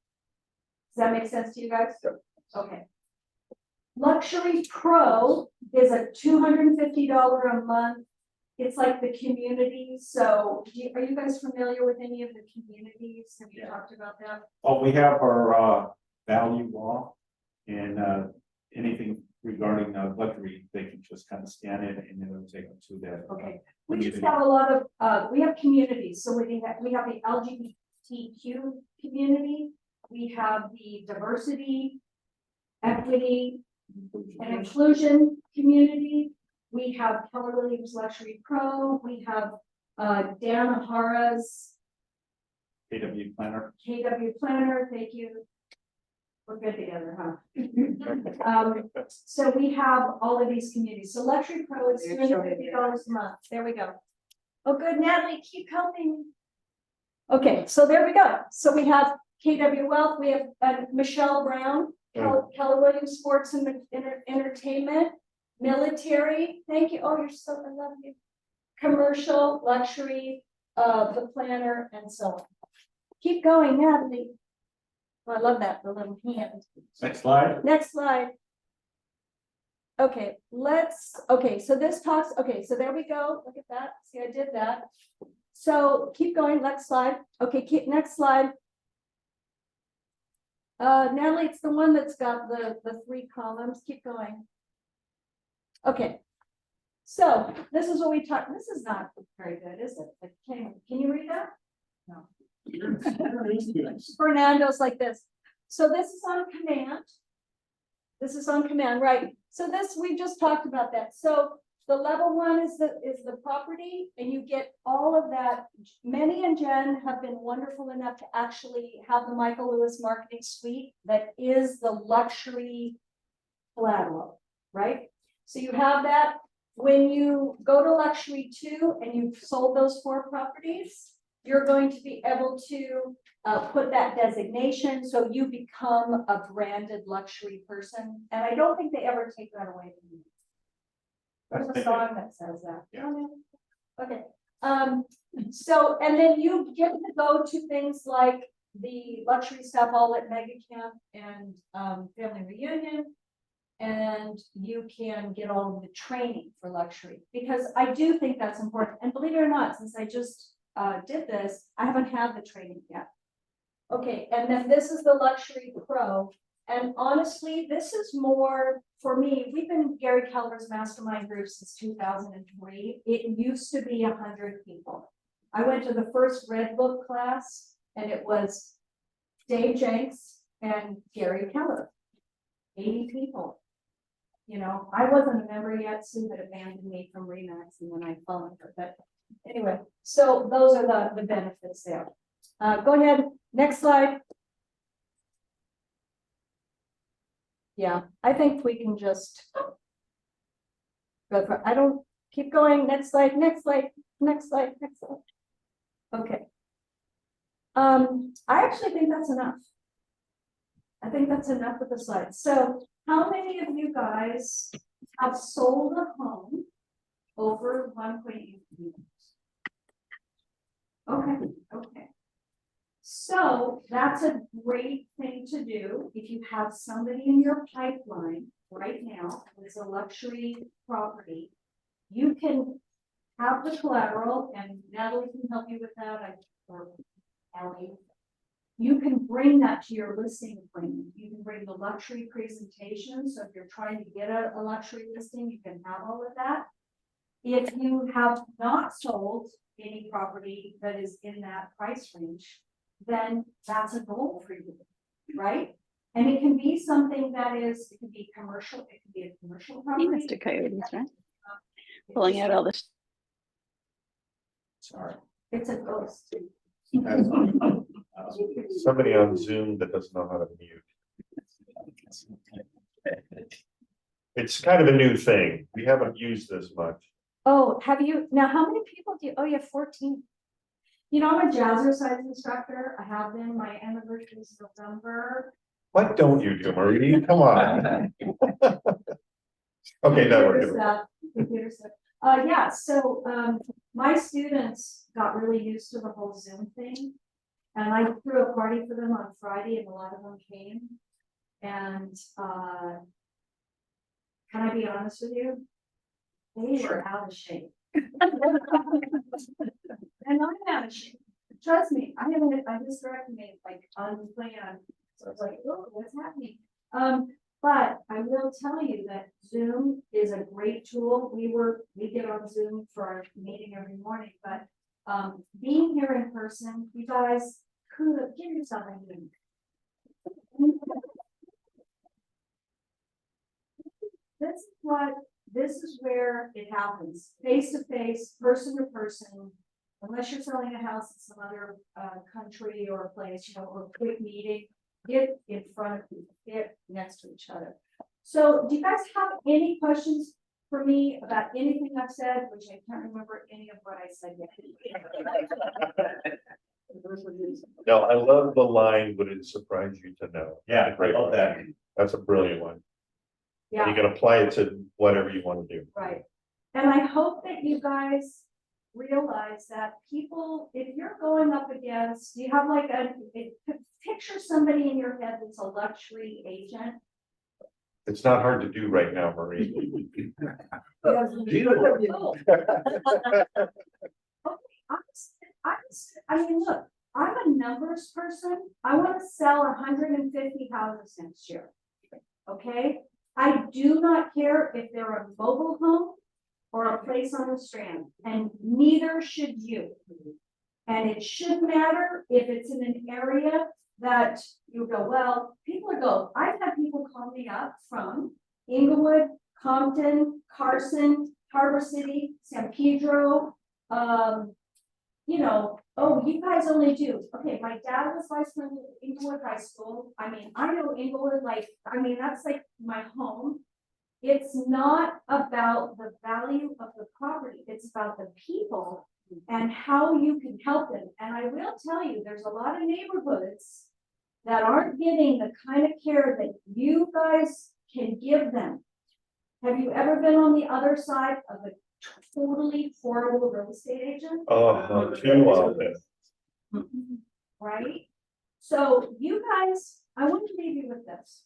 B: Does that make sense to you guys? Okay. Luxury Pro is a $250 a month. It's like the community. So are you guys familiar with any of the communities? Have you talked about them?
C: Oh, we have our value wall, and anything regarding luxury, they can just kind of scan it and then it'll take them to that.
B: Okay, we just have a lot of, we have communities. So we have the LGBTQ community. We have the diversity, equity, and inclusion community. We have Keller Williams Luxury Pro. We have Dan Ahara's
C: KW Planner.
B: Thank you. We're good together, huh? So we have all of these communities. So Luxury Pro is $250 a month. There we go. Oh, good, Natalie, keep helping. Okay, so there we go. So we have KW Wealth. We have Michelle Brown, Keller Williams Sports and Entertainment. Military, thank you. Oh, you're so, I love you. Commercial, luxury, the planner, and so on. Keep going, Natalie. Oh, I love that, the little hand.
C: Next slide.
B: Next slide. Okay, so this talks, okay, so there we go, look at that, see, I did that. So keep going, next slide, okay, next slide. Natalie, it's the one that's got the 3 columns, keep going. Okay. So this is what we talked, this is not very good, is it? Like, can you read that? No. Fernando's like this. So this is on command. This is on command, right? So this, we just talked about that. So the level 1 is the property, and you get all of that. Manny and Jen have been wonderful enough to actually have the Michael Lewis marketing suite that is the luxury collateral, right? So you have that. When you go to luxury 2 and you've sold those 4 properties, you're going to be able to put that designation, so you become a branded luxury person. And I don't think they ever take that away from you. There's a song that says that.
C: Yeah.
B: Okay. So, and then you get to go to things like the luxury stuff all at Mega Camp and Family Reunion. And you can get all of the training for luxury, because I do think that's important. And believe it or not, since I just did this, I haven't had the training yet. Okay, and then this is the Luxury Pro. And honestly, this is more for me. We've been Gary Keller's mastermind group since 2003. It used to be 100 people. I went to the first Red Book class, and it was Dave Jenks and Gary Keller. 80 people. You know, I wasn't a member yet. Sue had abandoned me from Remax, and then I followed her. But anyway, so those are the benefits there. Go ahead, next slide. Yeah, I think we can just go for, I don't, keep going, next slide, next slide, next slide, next slide. Okay. I actually think that's enough. I think that's enough with the slides. So how many of you guys have sold a home over 1.8 million? Okay, okay. So that's a great thing to do if you have somebody in your pipeline right now that's a luxury property. You can have the collateral, and Natalie can help you with that, or Ellie. You can bring that to your listing appointment. You can bring the luxury presentation. So if you're trying to get a luxury listing, you can have all of that. If you have not sold any property that is in that price range, then that's a goal for you, right? And it can be something that is, it can be commercial, it can be a commercial property.
J: Mr. Coyotes, right? Pulling out all this.
C: Sorry.
B: It's a ghost.
E: Somebody on Zoom that doesn't know how to mute. It's kind of a new thing. We haven't used this much.
B: Oh, have you, now how many people do you, oh, you have 14. You know, I'm a jazzercise instructor. I have been, my anniversary is November.
E: What don't you do, Marie? Come on. Okay, now we're good.
B: Computer stuff. Yeah, so my students got really used to the whole Zoom thing. And I threw a party for them on Friday, and a lot of them came. And can I be honest with you? They were out of shape. And I'm out of shape. Trust me, I hysterectomy like unplanned. So it's like, oh, what's happening? But I will tell you that Zoom is a great tool. We get on Zoom for our meeting every morning, but being here in person, you guys could give yourself a hand. This is where it happens, face to face, person to person. Unless you're selling a house in some other country or a place, you know, or a quick meeting, get in front of people, get next to each other. So do you guys have any questions for me about anything I've said, which I can't remember any of what I said yet?
E: No, I love the line, would it surprise you to know?
C: Yeah, I love that.
E: That's a brilliant one.
B: Yeah.
E: You can apply it to whatever you want to do.
B: Right. And I hope that you guys realize that people, if you're going up against, you have like picture somebody in your head that's a luxury agent.
E: It's not hard to do right now, Marie.
D: I mean, look, I'm a numbers person. I want to sell 150 houses next year. Okay? I do not care if they're a mobile home or a place on the Strand, and neither should you. And it should matter if it's in an area that you go, well, people go, I've had people call me up from Inglewood, Compton, Carson, Harbor City, San Pedro, you know, oh, you guys only do, okay, my dad was vice president of Inglewood High School. I mean, I know Inglewood, like, I mean, that's like my home. It's not about the value of the property, it's about the people and how you can help them. And I will tell you, there's a lot of neighborhoods that aren't getting the kind of care that you guys can give them. Have you ever been on the other side of a totally horrible real estate agent?
E: Oh, too well.
D: Right? So you guys, I want to leave you with this.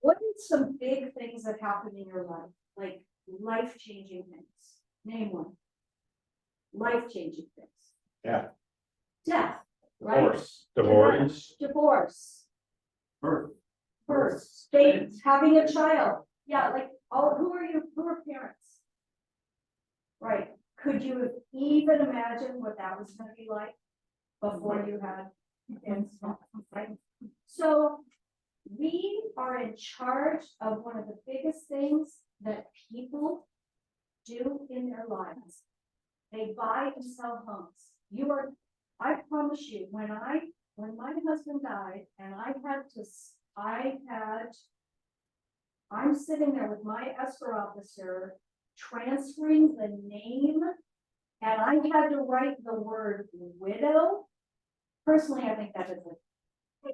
D: What are some big things that happen in your life? Like life-changing things? Name one. Life-changing things.
C: Yeah.
D: Death, right?
E: Divorce.
D: Divorce.
C: Birth.
D: Birth. Having a child. Yeah, like who are parents? Right. Could you have even imagine what that was gonna be like before you had kids? Right? So we are in charge of one of the biggest things that people do in their lives. They buy and sell homes. I promise you, when my husband died and I'm sitting there with my escrow officer transferring the name, and I had to write the word widow. Personally, I think that is why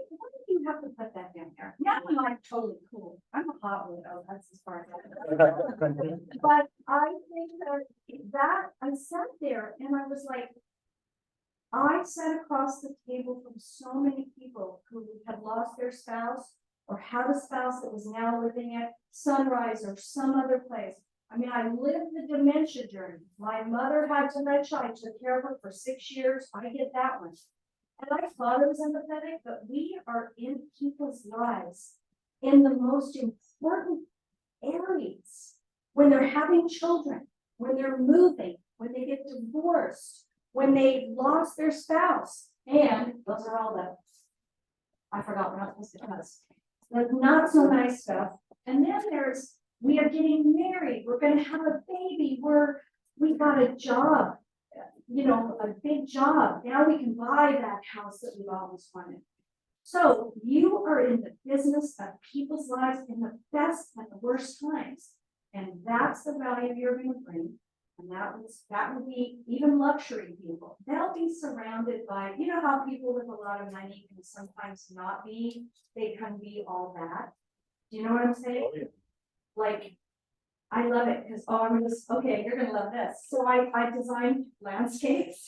D: do you have to put that in there? Now I'm like totally cool. I'm a hot widow. That's as far as I go. But I think that I sat there and I was like, I sat across the table from so many people who had lost their spouse or had a spouse that was now living at Sunrise or some other place. I mean, I lived the dementia journey. My mother had dementia. I took care of her for 6 years. I get that one. And I thought it was empathetic, but we are in people's lives in the most important areas. When they're having children, when they're moving, when they get divorced, when they lost their spouse. And those are all I forgot what I was supposed to ask. The not so nice stuff. And then we are getting married. We're going to have a baby. We got a job. You know, a big job. Now we can buy that house that we've always wanted. So you are in the business of people's lives in the best and the worst times. And that's the value you're going to bring. And that would be even luxury people. They'll be surrounded by, you know how people with a lot of money can sometimes not be, they can be all that. Do you know what I'm saying?
E: Oh, yeah.
D: Like, I love it because, okay, you're gonna love this. So I design landscapes.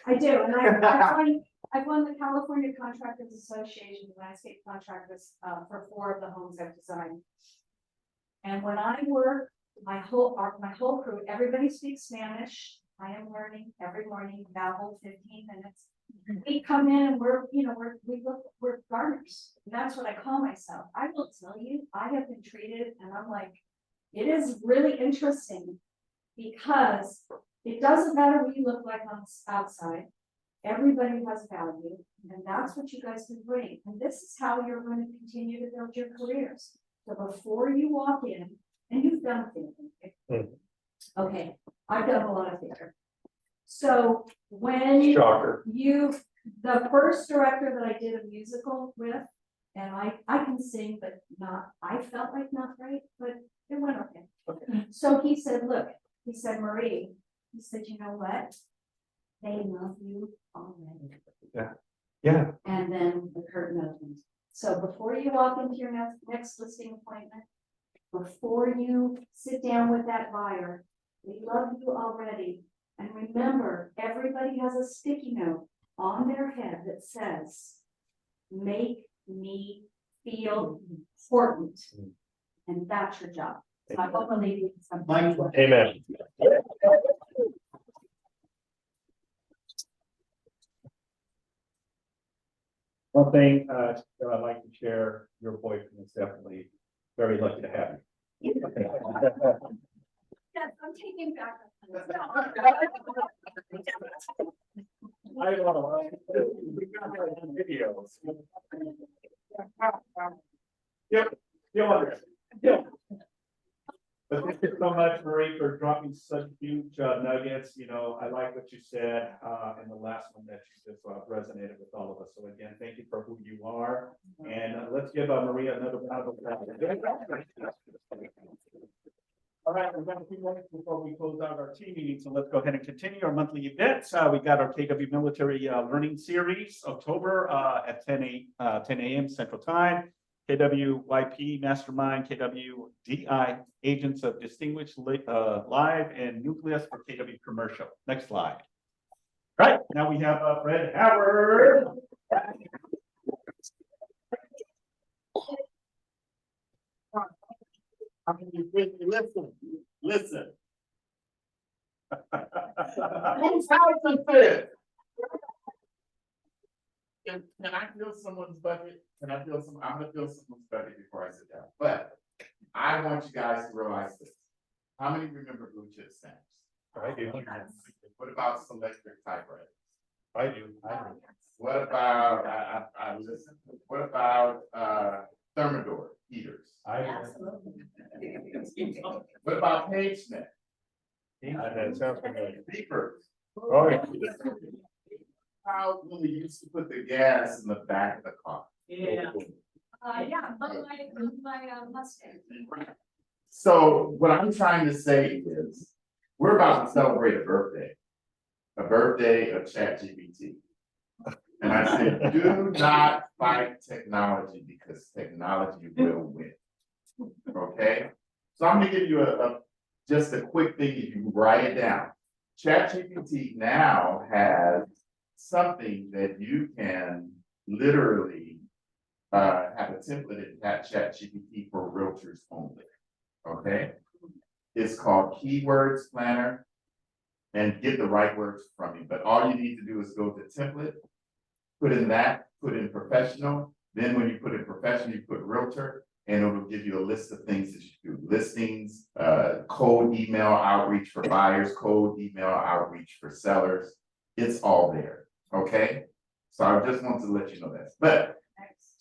D: I do, and I've won the California Contractors Association landscape contractors for 4 of the homes I've designed. And when I work, my whole crew, everybody speaks Spanish. I am learning every morning, babble 15 minutes. We come in and we're gardeners. That's what I call myself. I will tell you, I have been treated, and I'm like, it is really interesting because it doesn't matter what you look like on the outside. Everybody has value, and that's what you guys can bring. And this is how you're going to continue to build your careers. So before you walk in, and you've done theater. Okay, I've done a lot of theater. So when
E: Shocker.
D: the first director that I did a musical with, and I can sing, but I felt like not right, but it went okay. So he said, Marie, he said, you know what? They love you already.
E: Yeah.
D: And then the curtain opens. So before you walk into your next listing appointment, before you sit down with that buyer, they love you already. And remember, everybody has a sticky note on their head that says, make me
G: feel important. And that's your job. So I hope when they do something.
E: Amen.
C: One thing, that I'd like to share, your boyfriend is definitely very lucky to have you.
D: Yes, I'm taking back.
C: I don't know. We got it on videos. Yep, yep. But thank you so much, Marie, for dropping such huge nuggets. You know, I like what you said in the last one that you just resonated with all of us. So again, thank you for who you are. And let's give Maria another round of applause. All right, we've got a few minutes before we close out our team meeting, so let's go ahead and continue our monthly events. We got our KW Military Learning Series, October at 10 a.m. Central Time. KWYP Mastermind, KWDI Agents of Distinguished Live, and Nucleus for KW Commercial. Next slide. All right, now we have Fred Howard.
E: I mean, you really listen. Who's house is this? Can I feel someone's bucket? Can I feel I'm gonna feel someone's bucket before I sit down, but I want you guys to realize this. How many remember blue chip stamps? I do. What about electric typewriters? I do. What about, I listen, what about, Thermador heaters? What about PageNet? That sounds familiar. Beepers. Oh, yeah. How when we used to put the gas in the back of the car.
D: Yeah, my Mustang.
E: So what I'm trying to say is, we're about to celebrate a birthday of ChatGPT. And I said, do not fight technology because technology will win. Okay, so I'm gonna give you just a quick thing if you write it down. ChatGPT now has something that you can literally have a template in ChatGPT for realtors only. Okay, it's called Keywords Planner, and get the right words from me. But all you need to do is go to template, put in professional. Then when you put in professional, you put realtor, and it will give you a list of things that you do: listings, cold email outreach for buyers, cold email outreach for sellers. It's all there. Okay, so I just want to let you know that. But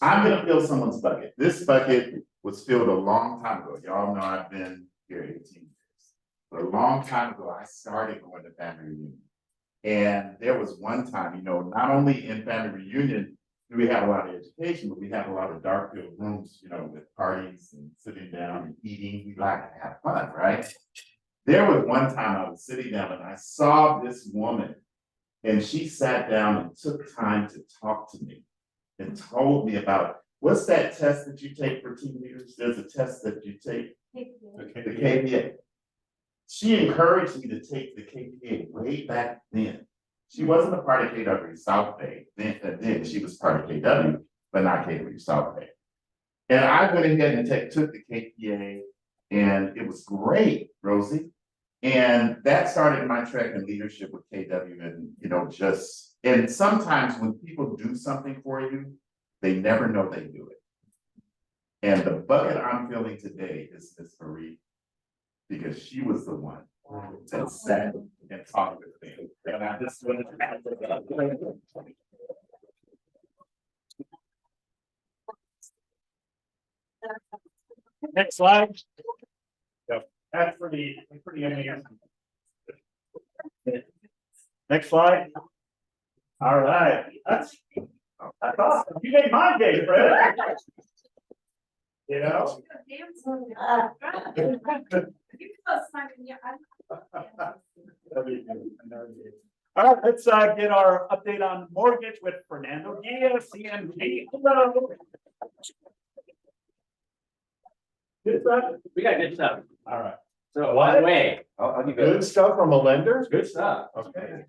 E: I'm gonna fill someone's bucket. This bucket was filled a long time ago. Y'all know I've been here 18 years. But a long time ago, I started going to family reunion. And there was one time, you know, not only in family reunion do we have a lot of education, but we have a lot of dark filled rooms, you know, with parties and sitting down and eating. We like to have fun, right? There was one time I was sitting down and I saw this woman, and she sat down and took time to talk to me and told me about, what's that test that you take for team leaders? There's a test that you take, the KPA. She encouraged me to take the KPA way back then. She wasn't a part of KW South Bay. Then she was part of KW, but not KW South Bay. And I went ahead and took the KPA, and it was great, Rosie. And that started my track in leadership with KW, and you know, and sometimes when people do something for you, they never know they do it. And the bucket I'm filling today is Miss Marie, because she was the one that sat and talked with me. And I just wanted to.
C: Next slide. Yep, that's pretty amazing. Next slide. All right, that's awesome. You made my day, Fred. You know? All right, let's get our update on mortgage with Fernando Diaz, CMG. Hello. Good stuff.
K: We got good stuff.
C: All right.
K: So by the way, I'll give you
E: Good stuff from a lender?
K: good stuff.
E: Okay.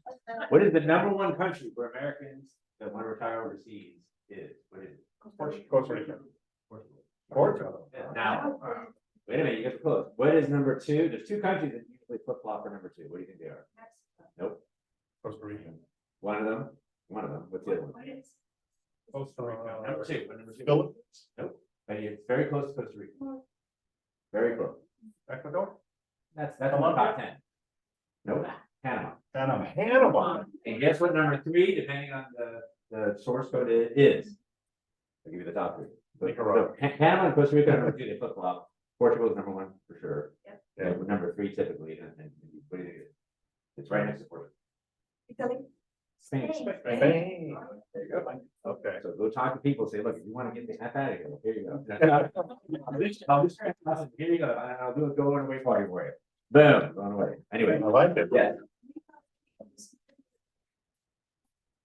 K: What is the #1 country where Americans that want to retire overseas is? What is it?
E: Costa Rica.
K: Portugal. Now, wait a minute, you get to close. What is number two? There's two countries that usually flip flop for number two. What do you think they are? Nope.
E: Costa Rica.
K: One of them. What's the other one?
E: Costa Rica.
K: Number two. What number two?
E: Philippines.
K: Nope. But it's very close to Costa Rica. Very close.
E: Ecuador.
K: That's in the top 10. Nope. Panama.
E: Panama.
K: And guess what number three, depending on the source code is? I'll give you the top three.
E: Nicaragua.
K: So Panama and Costa Rica are number two, they flip flop. Portugal is number one for sure.
D: Yep.
K: Yeah, number three typically, and what do you think it is? It's right next to Portugal.
B: Italy.
K: Spain.
E: Spain. There you go. Okay.
K: So go talk to people, say, look, if you want to get the F out of here, here you go. Here you go, I'll do a going away party for you. Boom, going away. Anyway,
E: I like it.
K: yeah.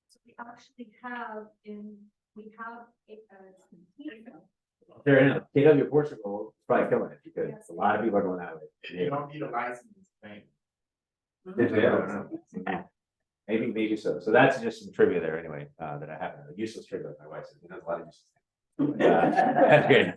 D: So we actually have
K: They're in KW Portugal, it's probably killing it because a lot of people are going that way.
E: You don't need a license in Spain.
K: Did they? I don't know. Maybe so. So that's just some trivia there anyway, that I happen to, useless trivia, like my wife says, he knows a lot of useless things. That's good.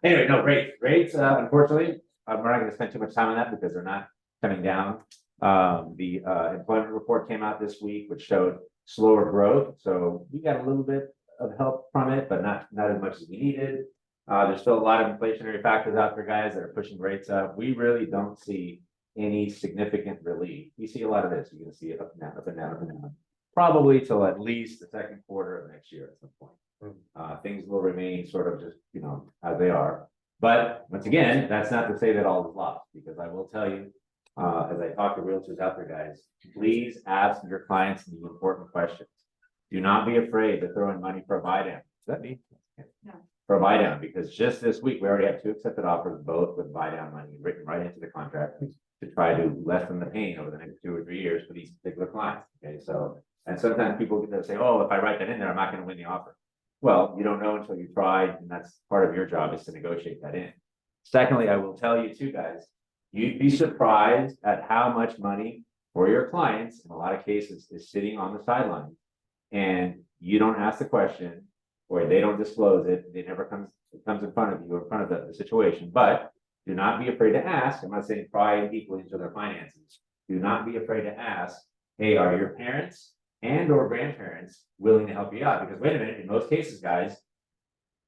K: Anyway, no, rates, unfortunately, we're not gonna spend too much time on that because they're not coming down. The employment report came out this week, which showed slower growth, so we got a little bit of help from it, but not as much as we needed. There's still a lot of inflationary factors out there, guys, that are pushing rates up. We really don't see any significant relief. You see a lot of this. You're gonna see it up and down, up and down, up and down. Probably till at least the second quarter of next year at some point. Things will remain sort of just, as they are. But once again, that's not to say that all is lost, because I will tell you, as I talk to realtors out there, guys, please ask your clients the important questions. Do not be afraid to throw in money for a buy down. Is that me?
D: No.
K: For a buy down, because just this week, we already have 2 accepted offers, both with buy down money written right into the contract to try to lessen the pain over the next 2 or 3 years for these particular clients. Okay, so, and sometimes people get to say, oh, if I write that in there, I'm not going to win the offer. Well, you don't know until you try, and that's part of your job is to negotiate that in. Secondly, I will tell you too, guys, you'd be surprised at how much money for your clients, in a lot of cases, is sitting on the sidelines. And you don't ask the question, or they don't disclose it, it never comes in front of you, or in front of the situation. But do not be afraid to ask. I'm not saying pry deeply into their finances. Do not be afraid to ask, hey, are your parents and or grandparents willing to help you out? Because wait a minute, in most cases, guys,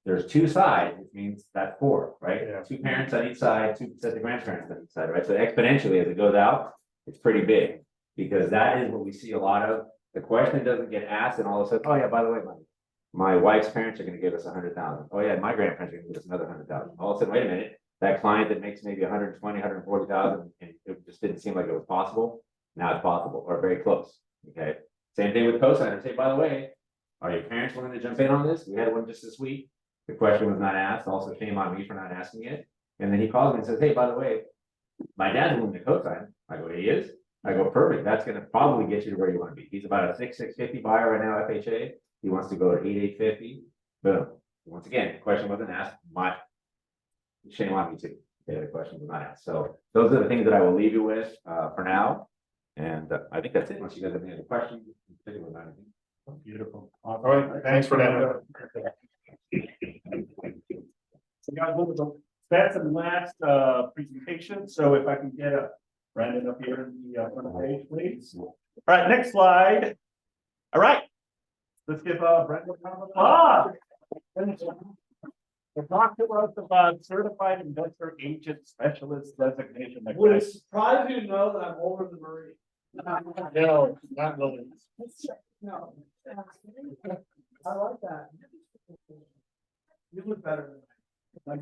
K: there's 2 sides, which means that's 4, right?
E: Yeah.
K: 2 parents on each side, 2 sets of grandparents on each side, right? So exponentially, as it goes out, it's pretty big, because that is what we see a lot of. The question doesn't get asked, and all of a sudden, oh yeah, by the way, my wife's parents are going to give us 100,000. Oh yeah, my grandparents are going to give us another 100,000. All of a sudden, wait a minute, that client that makes maybe 120, 140,000, and it just didn't seem like it was possible. Now it's possible, or very close. Okay. Same thing with cosigners. Say, by the way, are your parents willing to jump in on this? We had one just this week. The question was not asked. Also, shame on me for not asking it. And then he calls me and says, hey, by the way, my dad's willing to cosign. I go, he is? I go, perfect. That's going to probably get you to where you want to be. He's about a 6,650 buyer right now, FHA. He wants to go to 8,850. Boom. Once again, the question wasn't asked. Shame on me too. Okay, the question was not asked. So those are the things that I will leave you with for now. And I think that's it. Unless you guys have any other questions, particularly about anything.
E: Beautiful. All right, thanks for that.
A: So guys, that's the last presentation. So if I can get Brandon up here in the front of the page, please. All right, next slide. All right. Let's give Brandon a round of applause. We'll talk to us about certified investor agent specialist designation.
I: Would it surprise you to know that I'm older than Marie?
E: No, not really.
I: No. I like that. You look better than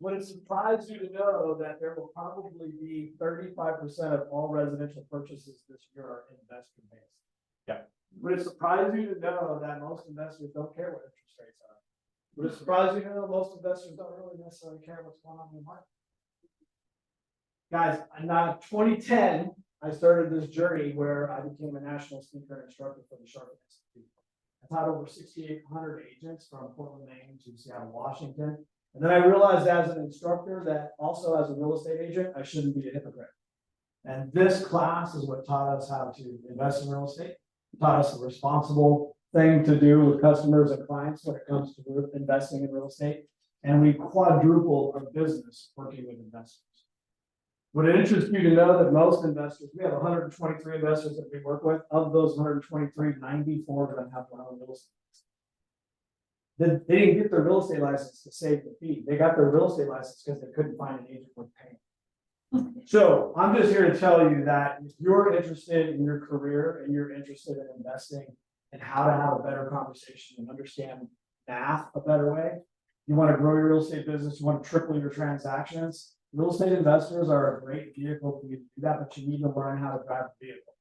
I: Would it surprise you to know that there will probably be 35% of all residential purchases this year are investor based?
A: Yeah.
I: Would it surprise you to know that most investors don't care what interest rates are? Would it surprise you to know that most investors don't really necessarily care what's going on in the market? Guys, in 2010, I started this journey where I became a national speaker and instructor for the Sharp Institute. I taught over 6,800 agents from Portland, Maine to Seattle, Washington. And then I realized as an instructor that also as a real estate agent, I shouldn't be a hypocrite. And this class is what taught us how to invest in real estate, taught us the responsible thing to do with customers and clients when it comes to investing in real estate. And we quadruple our business working with investors. Would it interest you to know that most investors, we have 123 investors that we work with, of those 123, 94 of them have their own real estate. They didn't get their real estate license to save the fee. They got their real estate license because they couldn't find an agent worth paying. So I'm just here to tell you that if you're interested in your career and you're interested in investing and how to have a better conversation and understand math a better way, you want to grow your real estate business, you want to triple your transactions, real estate investors are a great vehicle for you to do that, but you need to learn how to drive the vehicle.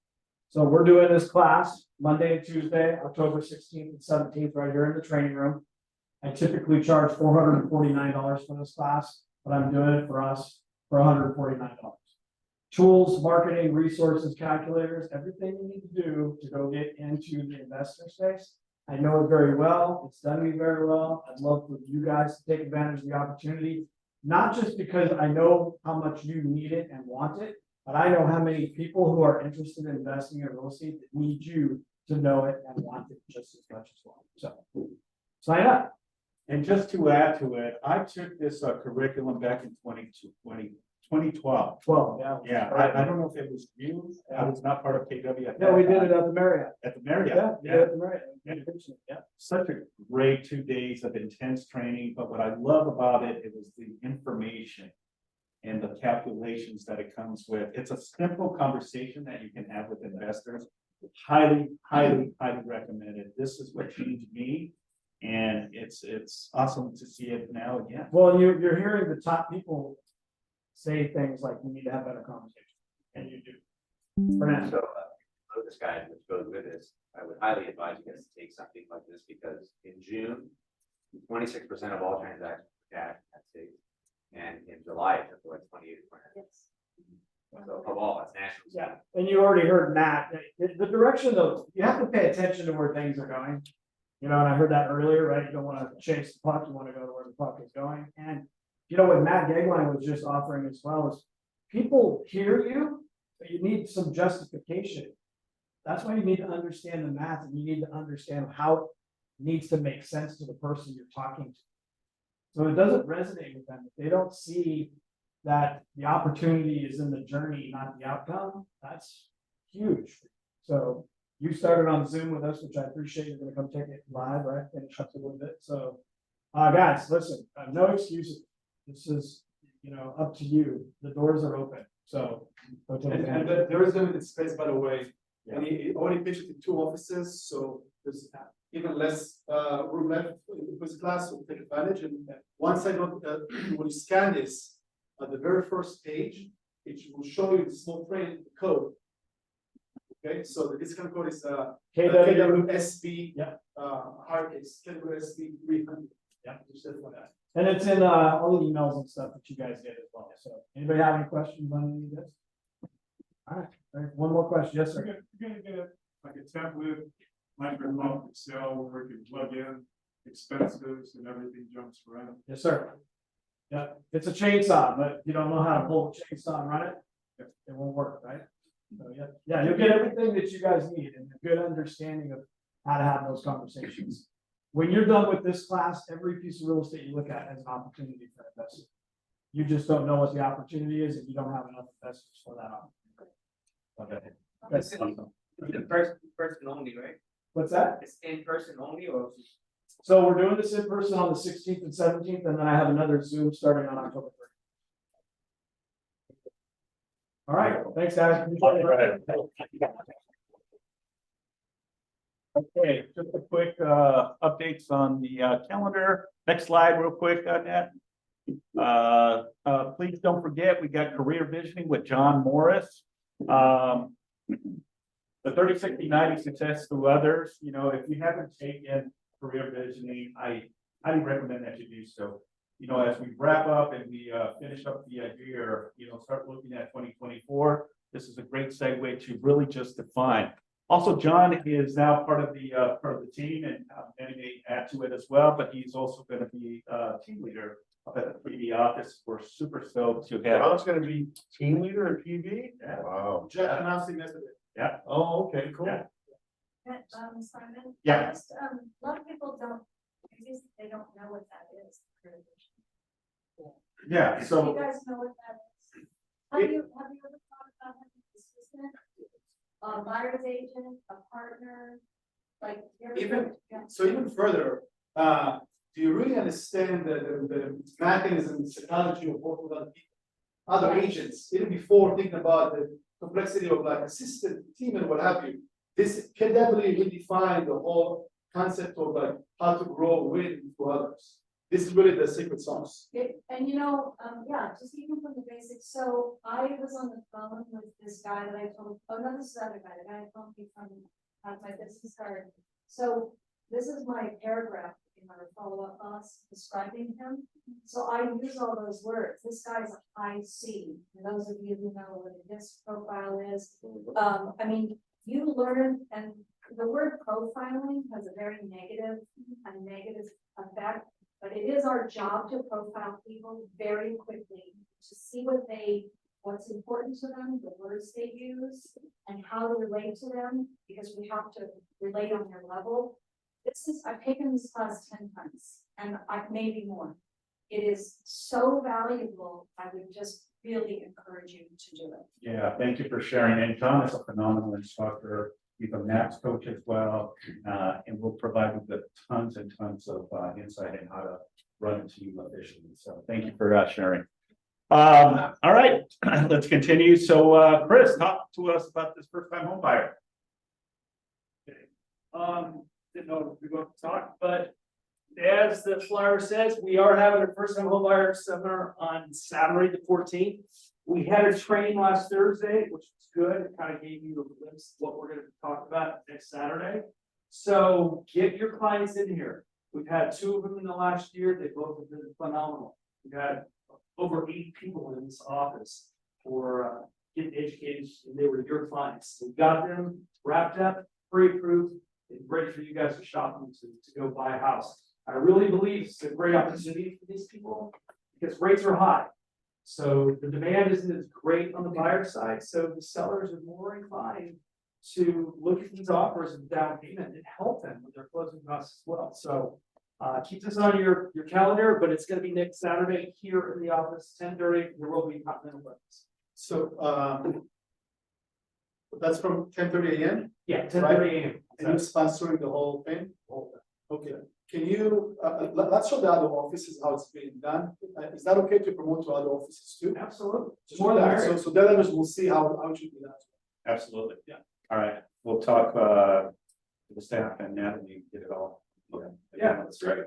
I: So we're doing this class Monday and Tuesday, October 16th and 17th, right here in the training room. I typically charge $449 for this class, but I'm doing it for us for $149. Tools, marketing, resources, calculators, everything you need to do to go get into the investor space. I know it very well. It's done me very well. I'd love for you guys to take advantage of the opportunity, not just because I know how much you need it and want it, but I know how many people who are interested in investing in real estate that need you to know it and want it just as much as well. So sign up.
C: And just to add to it, I took this curriculum back in 2012.
I: 12, yeah.
C: Yeah, I don't know if it was you, I was not part of KW.
I: No, we did it at the Marriott.
C: At the Marriott.
I: Yeah, we did it at the Marriott.
C: Yeah, such a great 2 days of intense training, but what I love about it, it was the information and the calculations that it comes with. It's a simple conversation that you can have with investors. Highly, highly, highly recommended. This is what changed me. And it's awesome to see it now again.
I: Well, you're hearing the top people say things like, we need to have better conversation, and you do. For now.
K: So, this guide, which goes with this, I would highly advise you guys to take something like this, because in June, 26% of all transactions were cash at state. And in July, it took away 28%. So of all, it's national.
I: Yeah, and you already heard Matt, the direction though, you have to pay attention to where things are going. You know, and I heard that earlier, right? You don't want to chase the puck, you want to go to where the puck is going. And you know what Matt Gagline was just offering as well is people hear you, but you need some justification. That's why you need to understand the math, and you need to understand how it needs to make sense to the person you're talking to. So it doesn't resonate with them. If they don't see that the opportunity is in the journey, not the outcome, that's huge. So you started on Zoom with us, which I appreciate. You're gonna come take it live, right? Finish up a little bit. So guys, listen, no excuses. This is, you know, up to you. The doors are open. So
H: And there is limited space, by the way.
C: Yeah.
H: And he only pitched it in 2 offices, so there's even less room left for this class, so take advantage. And once I got, when you scan this, at the very first page, it will show you the small print code. Okay, so the discount code is KWSB.
I: Yeah.
H: Hardcase, KWSB 300.
I: Yeah, just for that. And it's in all the emails and stuff that you guys get as well. So anybody have any questions on any of this? All right, one more question. Yes, sir.
L: You're gonna get like a template, Microsoft Excel, where you can plug in expenses and everything jumps around.
I: Yes, sir. Yeah, it's a chainsaw, but you don't know how to pull the chainsaw and run it, it won't work, right? So yeah, you'll get everything that you guys need and a good understanding of how to have those conversations. When you're done with this class, every piece of real estate you look at has an opportunity for investing. You just don't know what the opportunity is, and you don't have enough investors for that opportunity. Okay. That's awesome.
M: Person only, right?
I: What's that?
M: It's in person only, or?
I: So we're doing this in person on the 16th and 17th, and then I have another Zoom starting on October 3rd. All right, thanks, guys.
C: Okay, just a quick updates on the calendar. Next slide real quick on that. Please don't forget, we got career visioning with John Morris. The 30, 60, 90 success through others. You know, if you haven't taken career visioning, I highly recommend that you do so. You know, as we wrap up and we finish up the year, you know, start looking at 2024. This is a great segue to really just define. Also, John is now part of the team, and many may add to it as well. But he's also going to be team leader at the 3D office. We're super stoked to have.
E: John's gonna be team leader at PV?
C: Yeah.
E: Wow.
H: Jeff announcing yesterday.
C: Yeah.
E: Oh, okay, cool.
C: Yeah.
D: Simon?
A: Yeah.
D: Just, a lot of people don't, I guess they don't know what that is.
A: Yeah,
D: Do
A: so.
D: you guys know what that is? Have you ever thought about having an assistant? A buyer's agent, a partner, like. you ever
H: Even,
D: thought- yeah.
H: so even further, do you really understand the mechanism, psychology of working with other agents, even before thinking about the complexity of like assistant team and what have you? This can definitely redefine the whole concept of like how to grow with others. This is really the secret sauce.
D: And you know, yeah, just even from the basics, so I was on the phone with this guy that I told, oh no, this is the other guy, the guy I told me from, my business card. So this is my paragraph in my follow-up thoughts describing him. So I use all those words. This guy's a high C. For those of you who know what a disc profile is, I mean, you learn, and the word profiling has a very negative effect. But it is our job to profile people very quickly to see what's important to them, the words they use, and how to relate to them, because we have to relate on their level. I've taken this class 10 times, and maybe more. It is so valuable. I would just really encourage you to do it.
A: Yeah, thank you for sharing. And John is a phenomenal instructor. He's a maths coach as well, and we'll provide you with tons and tons of insight in how to run a team efficiently. So thank you for sharing. All right, let's continue. So Chris, talk to us about this first-time home buyer.
N: Didn't know if we were going to talk, but as the flyer says, we are having a first time home buyer seminar on Saturday, the 14th. We had a training last Thursday, which was good. It kind of gave you a glimpse of what we're going to talk about next Saturday. So get your clients in here. We've had 2 of them in the last year. They both have been phenomenal. We've had over 8 people in this office for getting educated, and they were your clients. So we got them wrapped up, pre-approved, and ready for you guys to shop them to go buy a house. I really believe it's a great opportunity for these people because rates are high. So the demand isn't as great on the buyer side. So the sellers are more inclined to look at these offers and down payment and help them with their closing costs as well. So keep this on your calendar, but it's going to be next Saturday here in the office, 10:30. There will be continental breakfast.
H: So that's from 10:30 a.m.
N: Yeah, 10:30 a.m.
H: And you're sponsoring the whole thing? Okay. Can you, let's show the other offices how it's being done. Is that okay to promote to other offices too?
N: Absolutely.
H: More than, so the others will see how it should be done.
A: Absolutely. Yeah. All right, we'll talk to the staff and Natalie, get it all.
N: Yeah, that's great.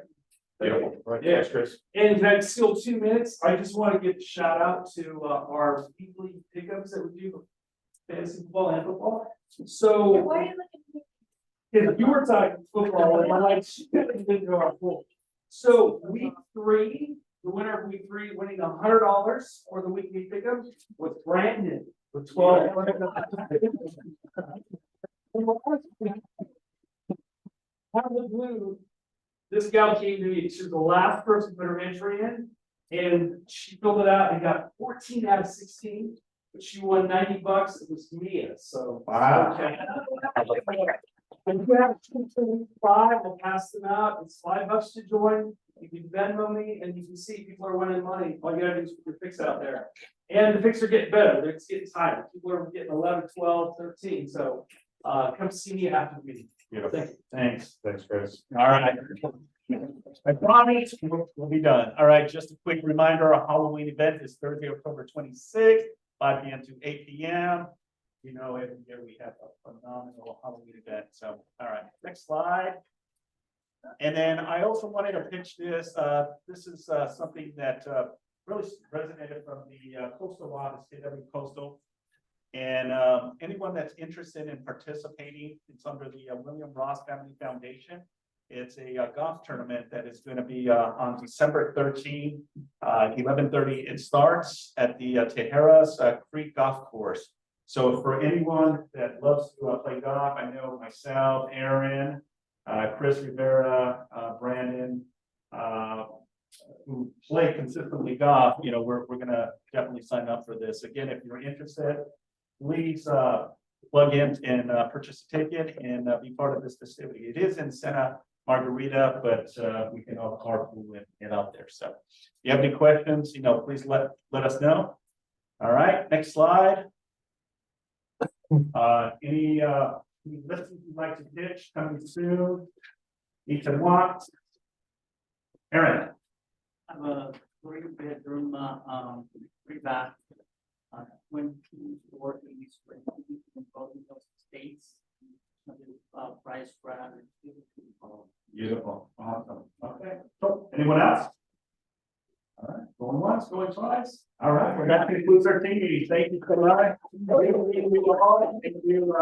A: Beautiful. Right.
N: Yeah.
A: Thanks, Chris.
N: And can I steal 2 minutes? I just want to give a shout out to our weekly pickups that we do for fantasy football and football. So
D: Why are you looking at me?
N: if you were talking football, and I like into our pool. So week 3, the winner of week 3 winning $100 for the weekly pickup was Brandon with 12. Out of the blue, this gal came to me. She was the last person to put her entry in, and she filled it out and got 14 out of 16. But she won $90. It was Mia. So
A: Wow.
N: okay. And if you have 225, we'll pass them out. It's $5 to join. You can Venmo me, and you can see people are winning money. All you gotta do is put your fix out there. And the fix are getting better. They're getting tighter. People are getting 11, 12, 13. So come see me after the meeting.
A: Beautiful.
N: Thank you.
A: Thanks, Chris. All right. I promise we'll be done. All right, just a quick reminder, our Halloween event is Thursday, October 26th, 5 p.m. to 8 p.m. You know, every year we have a phenomenal Halloween event. So, all right, next slide. And then I also wanted to pitch this. This is something that really resonated from the coastal office, KW Coastal. And anyone that's interested in participating, it's under the William Ross Family Foundation. It's a golf tournament that is going to be on December 13, 11:30. It starts at the Tejeras Creek Golf Course. So for anyone that loves to play golf, I know myself, Aaron, Chris Rivera, Brandon, who play consistently golf, you know, we're going to definitely sign up for this. Again, if you're interested, please
C: plug in and purchase a ticket and be part of this festivity. It is in Santa Margarita, but we can all carpool and get out there. So if you have any questions, please let us know. All right, next slide. Any listings you'd like to pitch coming soon? Each and want. Aaron.
N: I have a 3-bedroom, revamp. 24 East, in both of those states. Price rather.
C: Beautiful, awesome. Okay, so anyone else? All right, going once, going twice. All right, well, that concludes our team meeting. Thank you, Kalai. Thank you.